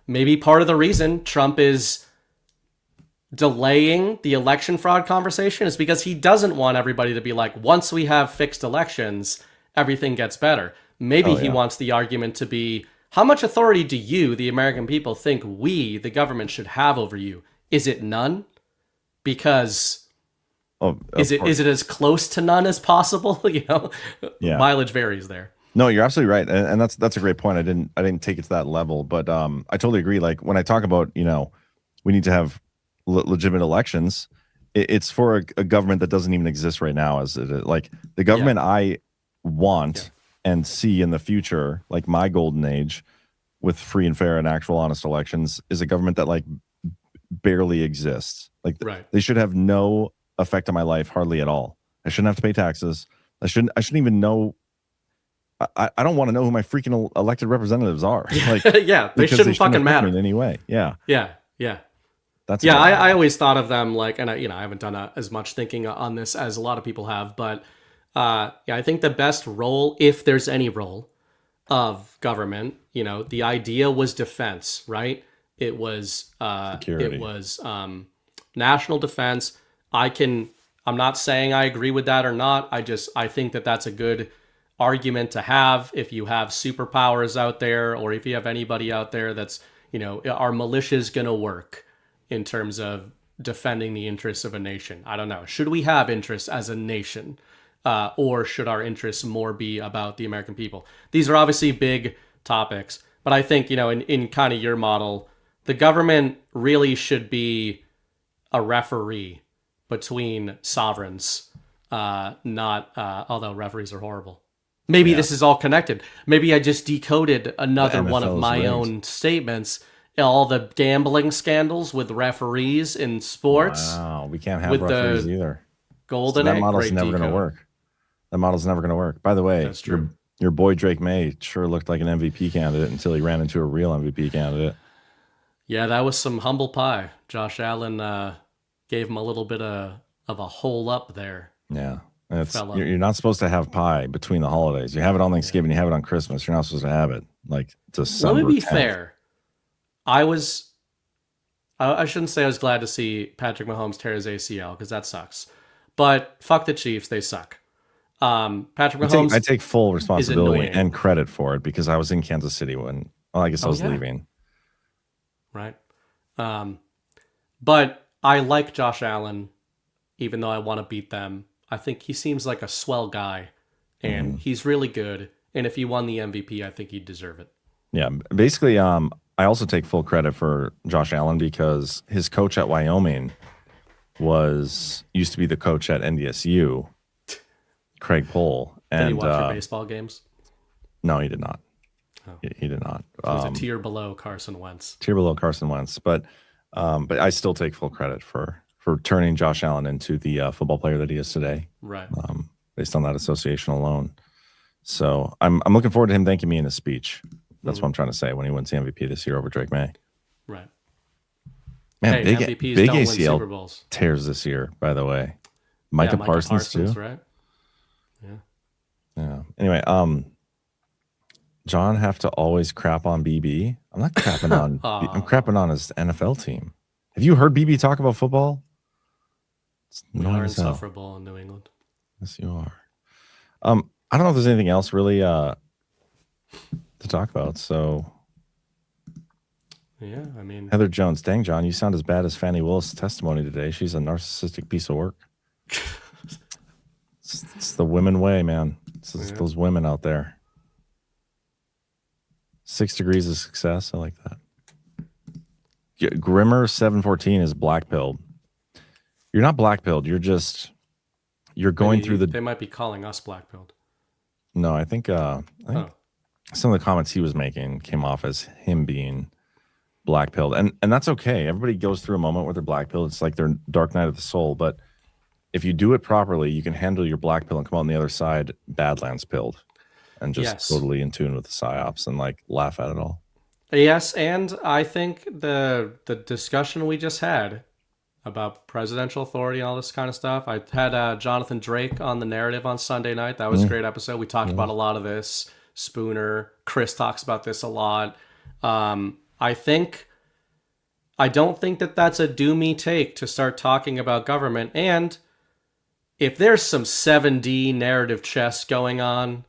maybe part of the reason Trump is delaying the election fraud conversation is because he doesn't want everybody to be like, once we have fixed elections, everything gets better. Maybe he wants the argument to be, how much authority do you, the American people, think we, the government, should have over you? Is it none? because is it course. as close to none as possible? Yeah. Mileage varies there. No, you're absolutely right, and that's a great point. I didn't take it to that level, but I totally agree. Like when I talk about we need to have legitimate elections, it's for a government that doesn't even exist right now. As it is. Like the government I want and see in the future, like my golden age, with free and fair and actual honest elections, is a government that like barely exists. Like they should have no effect on my life hardly at all. I shouldn't have to pay taxes. I shouldn't even know. I don't want to know who my freaking elected representatives are. Like, they shouldn't fucking matter in any way. Yeah. That's I always thought of them like, and I haven't done as much thinking on this as a lot of people have, but I think the best role, if there's any role of government, the idea was defense, right? It was security. It was national defense. I'm not saying I agree with that or not. I think that's a good argument to have if you have superpowers out there, or if you have anybody out there that's, are militias going to work in terms of defending the interests of a nation? I don't know. Should we have interests as a nation? Or should our interests more be about the American people? These are obviously big topics, but I think, in kind of your model, the government really should be a referee between sovereigns, not, although referees are horrible. Maybe this is all connected. Maybe I just decoded another one of my own statements. All the gambling scandals with referees in sports. Wow, we can't have referees either. Golden That model's never going to work. That model's never going to work. By the way, that's true. Your boy Drake May sure looked like an MVP candidate until he ran into a real MVP candidate. Yeah, that was some humble pie. Josh Allen gave him a little bit of a hole up there. Yeah. You're not supposed to have pie between the holidays. You have it on Thanksgiving, you have it on Christmas. You're not supposed to have it like December. Let me be 10th. fair. I shouldn't say I was glad to see Patrick Mahomes tear his ACL because that sucks. But fuck the Chiefs, they suck. Patrick Mahomes. I take full responsibility and credit for it because I was in Kansas City when I guess I was leaving. Right. But I like Josh Allen, even though I want to beat them. I think he seems like a swell guy, and he's really good. And if he won the MVP, I think he'd deserve it. Yeah, basically, I also take full credit for Josh Allen because his coach at Wyoming used to be the coach at NDSU, Craig Pohl. Did he watch your baseball games? No, he did not. Oh. He did not. He was a tier below Carson Wentz. But I still take full credit for turning Josh Allen into the football player that he is today. Right. Based on that association alone. So I'm looking forward to him thanking me in his speech. That's what I'm trying to say when he wins the MVP this year over Drake May. Right. Man, hey, big MVPs don't win Super ACL Bowls. tears this year, by the way. Micah Parsons too. Right. Yeah. Anyway, John have to always crap on BB. I'm not crapping on. I'm crapping on his NFL team. Have you heard BB talk about football? We are insufferable in New England. Yes, you are. I don't know if there's anything else really to talk about. So, yeah, I mean, Heather Jones, dang John, you sound as bad as Fannie Willis' testimony today. She's a narcissistic piece of work. It's the women way, man. It's those women out there. 6 degrees of success. I like that. Grimmer 714 is black pilled. You're not black pilled. You're going through the. They might be calling us black pilled. No, I think some of the comments he was making came off as him being black pilled, and that's okay. Everybody goes through a moment where they're black pilled. It's like their dark night of the soul. But if you do it properly, you can handle your black pill and come out on the other side Badlands pilled, and just totally in tune with the psyops and like laugh at it all. Yes, and I think the discussion we just had about presidential authority and all this kind of stuff. I had Jonathan Drake on the narrative on Sunday night. That was a great episode. We talked about a lot of this. Spooner, Chris talks about this a lot. I don't think that's a doomy take to start talking about government. And if there's some 7D narrative chess going on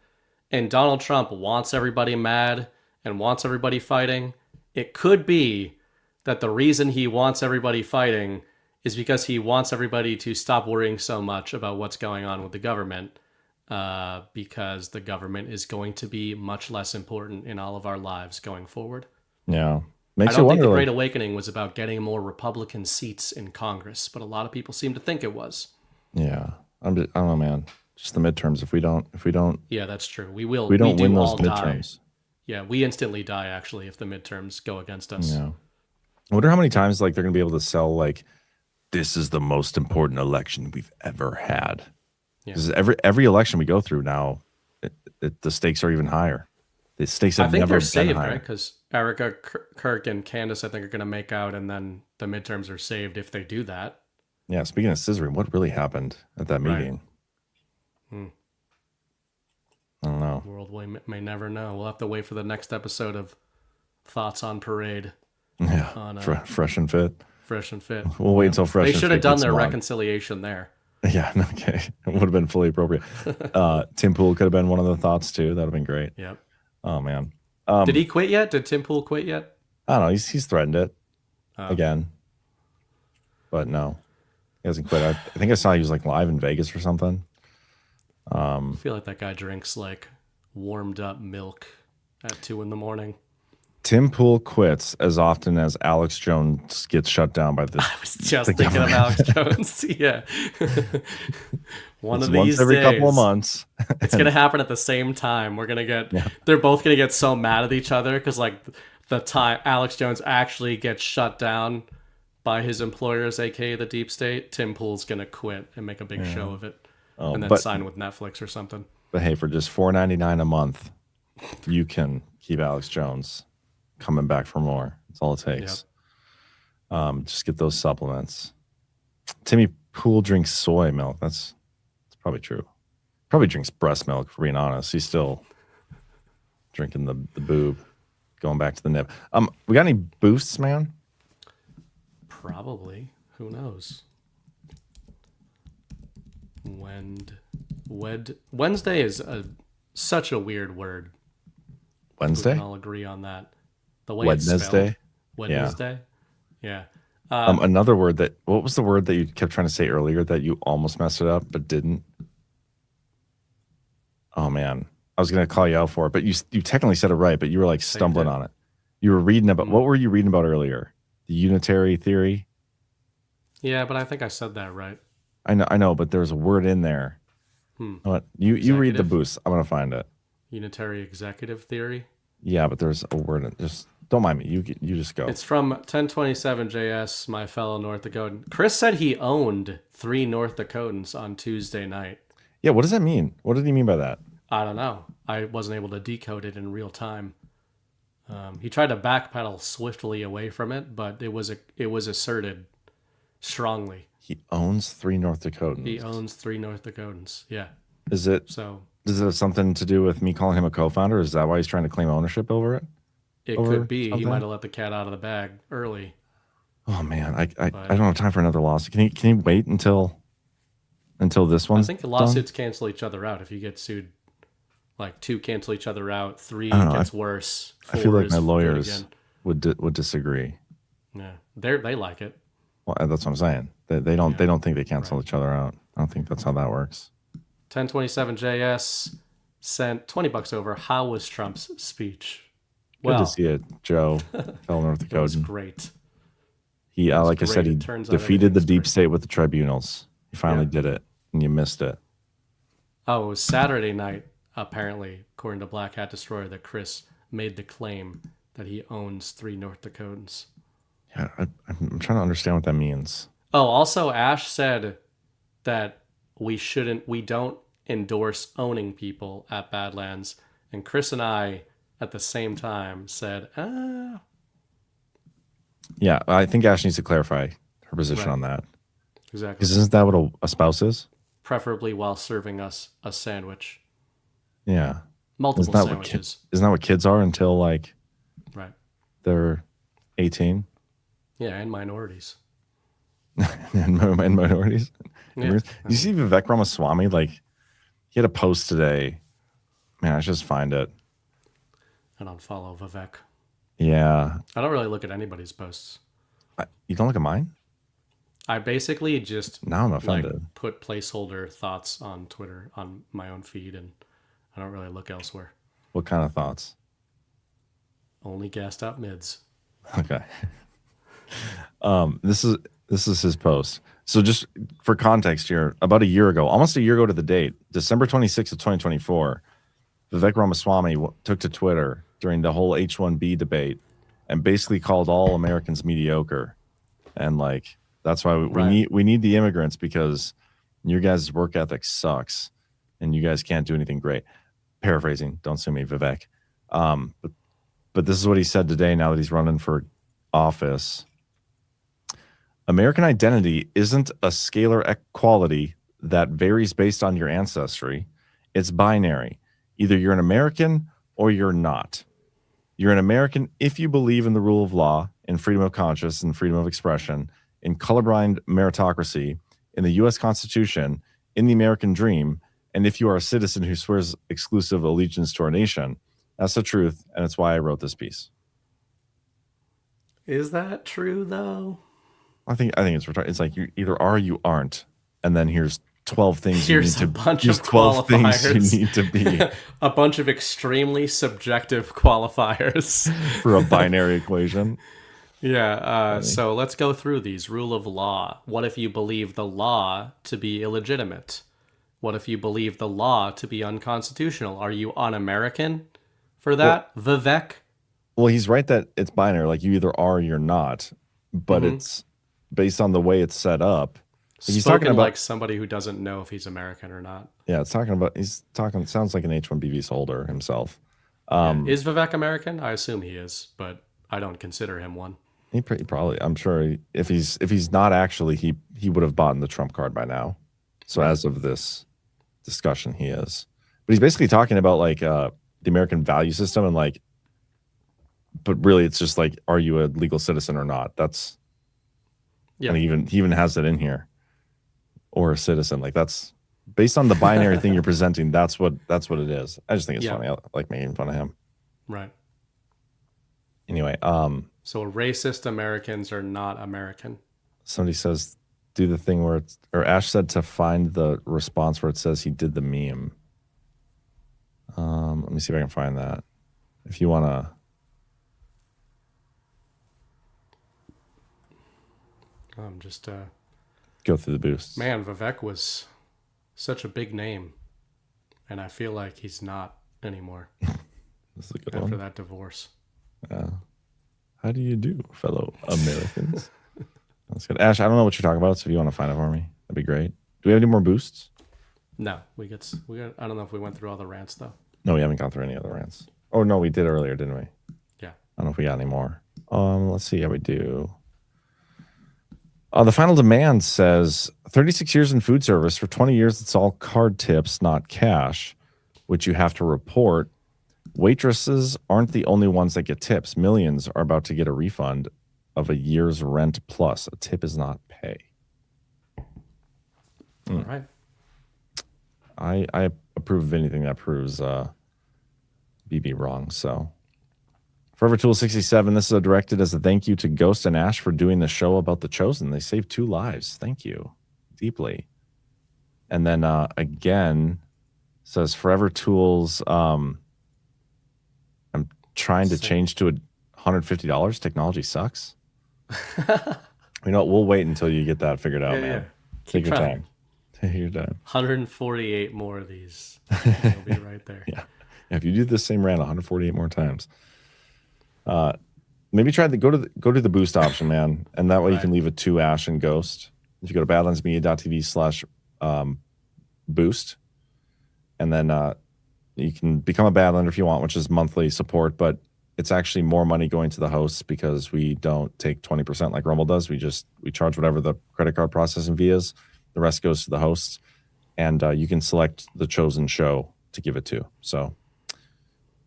and Donald Trump wants everybody mad and wants everybody fighting, it could be that the reason he wants everybody fighting is because he wants everybody to stop worrying so much about what's going on with the government, because the government is going to be much less important in all of our lives going forward. Yeah. I don't think the Great Awakening was about getting more Republican seats in Congress, but a lot of people seem to think it was. Yeah. I don't know, man. Just the midterms. If we don't. Yeah, that's true. We will. We don't win those all midterms. Die. Yeah, we instantly die actually if the midterms go against us. Yeah. I wonder how many times like they're gonna be able to sell like this is the most important election we've ever had. Because every election we go through now, the stakes are even higher. The stakes have never been higher. I think they're saved, right? Because Erica, Kirk, and Candace, I think, are going to make out, and then the midterms are saved if they do that. Yeah. Speaking of scissoring, what really happened at that meeting? Right. I don't know. The world may never know. We'll have to wait for the next episode of Thoughts on Parade. Yeah. On, Fresh and Fit. Fresh and Fit. We'll wait until Fresh and Fit. They should have done their reconciliation there. Yeah, okay. It would have been fully appropriate. Tim Pool could have been one of the thoughts too. That would have been great. Yep. Oh man. Did he quit yet? Did Tim Pool quit yet? I don't know. He's threatened it again, but no, he hasn't quit. I think I saw he was like live in Vegas or something. I feel like that guy drinks like warmed up milk at 2 a.m. Tim Pool quits as often as Alex Jones gets shut down by the. I was just thinking of Alex Jones. Yeah. Once every couple of months. It's going to happen at the same time. We're going to get, they're both going to get so mad at each other because like the time Alex Jones actually gets shut down by his employers, aka the deep state, Tim Pool's going to quit and make a big show of it and then sign with Netflix or something. But hey, for just $4.99 a month, you can keep Alex Jones coming back for more. That's all it takes. Yep. Just get those supplements. Timmy Pool drinks soy milk. That's probably true. Probably drinks breast milk, for being honest. He's still drinking the boob, going back to the nip. We got any boosts, man? Probably. Who knows? Wednesday is such a weird word. Wednesday? We can all agree on that. The way Wednesday? It's spelled. Wednesday? Yeah. Another word that, what was the word that you kept trying to say earlier that you almost messed it up but didn't? Oh man, I was going to call you out for it, but you technically said it right, but you were like stumbling on it. You were reading about, what were you reading about earlier? The unitary theory? Yeah, but I think I said that right. I know, but there's a word in there. What? You read the boost. I'm going to find it. Unitary executive theory? Yeah, but there's a word in, just don't mind me. You just go. It's from 1027 JS, my fellow North Dakotan. Chris said he owned 3 North Dakotans on Tuesday night. Yeah, what does that mean? What did he mean by that? I don't know. I wasn't able to decode it in real time. He tried to backpedal swiftly away from it, but it was asserted strongly. He owns 3 North Dakotans. He owns 3 North Dakotans. Yeah. Does it have something to do with me calling him a co-founder? Is that why he's trying to claim ownership over it? It could be. Something? He might have let the cat out of the bag early. Oh man, I don't have time for another lawsuit. Can you wait until this one? I think the lawsuits cancel each other out. If you get sued, like 2 cancel each other out, 3 gets worse. I feel like my lawyers would disagree. Yeah, they like it. Well, that's what I'm saying. They don't think they cancel each other out. I don't think that's how that works. 1027 JS sent $20 over. How was Trump's speech? Good to see it, Joe. Fellow North Dakotan. It was great. He, like I said, he defeated the deep state with the tribunals. He finally did it, and you missed it. Oh, it was Saturday night, apparently, according to Black Hat Destroyer, that Chris made the claim that he owns 3 North Dakotans. Yeah, I'm trying to understand what that means. Oh, also, Ash said that we don't endorse owning people at Badlands, and Chris and I, at the same time, said, Yeah, I think Ash needs to clarify her position on that. Exactly. Because isn't that what a spouse is? Preferably while serving us a sandwich. Yeah. Multiple sandwiches. Isn't that what kids are until like they're 18? Yeah, and minorities. and minorities. Yeah. You see Vivek Ramaswamy, like he had a post today. Man, I should just find it. I don't follow Vivek. Yeah. I don't really look at anybody's posts. You don't look at mine? I basically just Now I'm offended. put placeholder thoughts on Twitter on my own feed, and I don't really look elsewhere. What kind of thoughts? Only gassed out mids. Okay. This is his post. So just for context here, about a year ago, almost a year ago to the date, December 26th of 2024, Vivek Ramaswamy took to Twitter during the whole H-1B debate and basically called all Americans mediocre. And like, that's why we need the immigrants, because your guys' work ethic sucks and you guys can't do anything great. Paraphrasing, don't sue me, Vivek. But this is what he said today now that he's running for office. American identity isn't a scalar quality that varies based on your ancestry. It's binary. Either you're an American or you're not. You're an American if you believe in the rule of law, in freedom of conscience and freedom of expression, in colorblind meritocracy, in the U.S. Constitution, in the American dream, and if you are a citizen who swears exclusive allegiance to our nation. That's the truth, and it's why I wrote this piece. Is that true, though? I think it's retarded. It's like you either are or you aren't, and then here's 12 things. Here's you a need bunch to, of 12 qualifiers. things you need to be A bunch of extremely subjective qualifiers for a binary equation. Yeah. So let's go through these. Rule of law. What if you believe the law to be illegitimate? What if you believe the law to be unconstitutional? Are you un-American for that, Vivek? Well, he's right that it's binary. Like you either are or you're not, but it's based on the way it's set up. He's Spoken talking about like somebody who doesn't know if he's American or not. Yeah, he's talking. Sounds like an H-1B visa holder himself. Is Vivek American? I assume he is, but I don't consider him one. He probably. I'm sure if he's not actually, he would have bought the Trump card by now. So as of this discussion, he is. But he's basically talking about like the American value system and like. But really, it's just like, are you a legal citizen or not? That's. Yeah. And he even has that in here. Or a citizen, like that's based on the binary thing you're presenting. That's what it is. I just think it's funny. I like making fun of him. Right. Anyway, so racist Americans are not American. Somebody says, do the thing where it's, or Ash said to find the response where it says he did the meme. Let me see if I can find that. If you want to. I'm just go through the boosts. Man, Vivek was such a big name, and I feel like he's not anymore. This is a good after one. that divorce. How do you do, fellow Americans? That's good. Ash, I don't know what you're talking about, so if you want to find it for me, that'd be great. Do we have any more boosts? No, we got. I don't know if we went through all the rants though. No, we haven't gone through any other rants. Oh no, we did earlier, didn't we? Yeah. I don't know if we got any more. Let's see how we do. The final demand says 36 years in food service. For 20 years, it's all card tips, not cash, which you have to report. Waitresses aren't the only ones that get tips. Millions are about to get a refund of a year's rent plus. A tip is not pay. All right. I approve of anything that proves BB wrong. So, Forever Tool 67, this is directed as a thank you to Ghost and Ash for doing the show about The Chosen. They saved 2 lives. Thank you deeply. And then again, says Forever Tools, I'm trying to change to $150. Technology sucks. You know, we'll wait until you get that figured out, man. Yeah. Take your time. Take your time. 148 more of these. You'll be right there. Yeah. If you do the same rant 148 more times. Maybe try to go to the boost option, man, and that way you can leave it to Ash and Ghost. If you go to badlandsmedia.tv/boost, and then you can become a Badlander if you want, which is monthly support, but it's actually more money going to the hosts because we don't take 20% like Rumble does. We charge whatever the credit card processing fee is. The rest goes to the hosts, and you can select the chosen show to give it to. So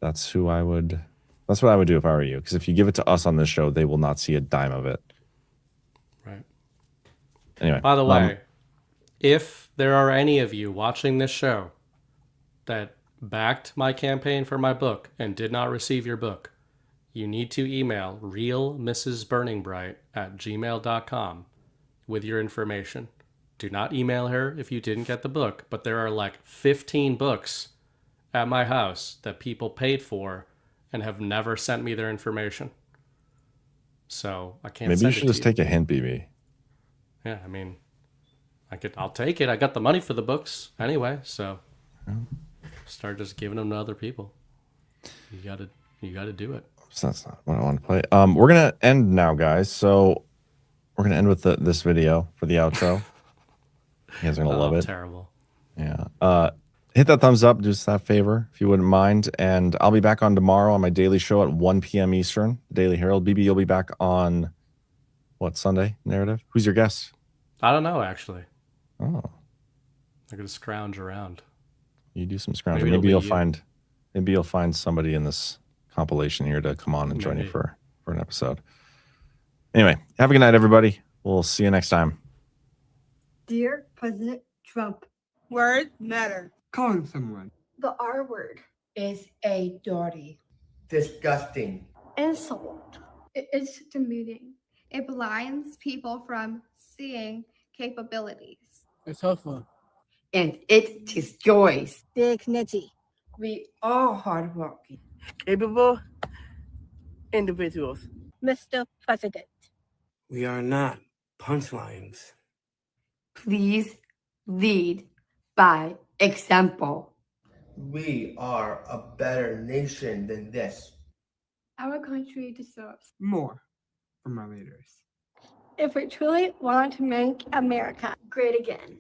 that's what I would do if I were you. Because if you give it to us on this show, they will not see a dime of it. Right. Anyway. By the way, if there are any of you watching this show that backed my campaign for my book and did not receive your book, you need to email realmrsburningbright@gmail.com with your information. Do not email her if you didn't get the book, but there are like 15 books at my house that people paid for and have never sent me their information. So I can't. Maybe you should just take a hint, BB. Yeah, I mean, I'll take it. I got the money for the books anyway, so start just giving them to other people. You gotta do it. So that's not what I want to play. We're gonna end now, guys. So we're gonna end with this video for the outro. You guys are gonna love it. Terrible. Yeah. Hit that thumbs up. Do us that favor if you wouldn't mind. And I'll be back on tomorrow on my daily show at 1 p.m. Eastern. Daily Herold. BB, you'll be back on what, Sunday? Narrative. Who's your guest? I don't know, actually. Oh. I'm gonna scrounge around. You do some scrounging. Maybe you'll find somebody in this compilation here to come on and join you for an episode. Anyway, have a good night, everybody. We'll see you next time. Dear President Trump, words matter. Calling someone. The R word is a dirty, Disgusting. insult. It is demeaning. It blinds people from seeing capabilities. It's hurtful. And it destroys dignity. We are hardworking, Capable individuals. Mr. President. We are not punchlines. Please lead by example. We are a better nation than this. Our country deserves More from our leaders. if we truly want to make America great again.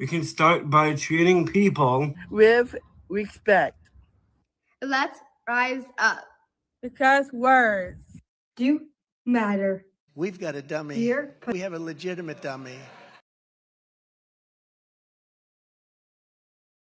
We can start by treating people with respect. Let's rise up. Because words Do matter. We've got a dummy. Dear We have a legitimate dummy.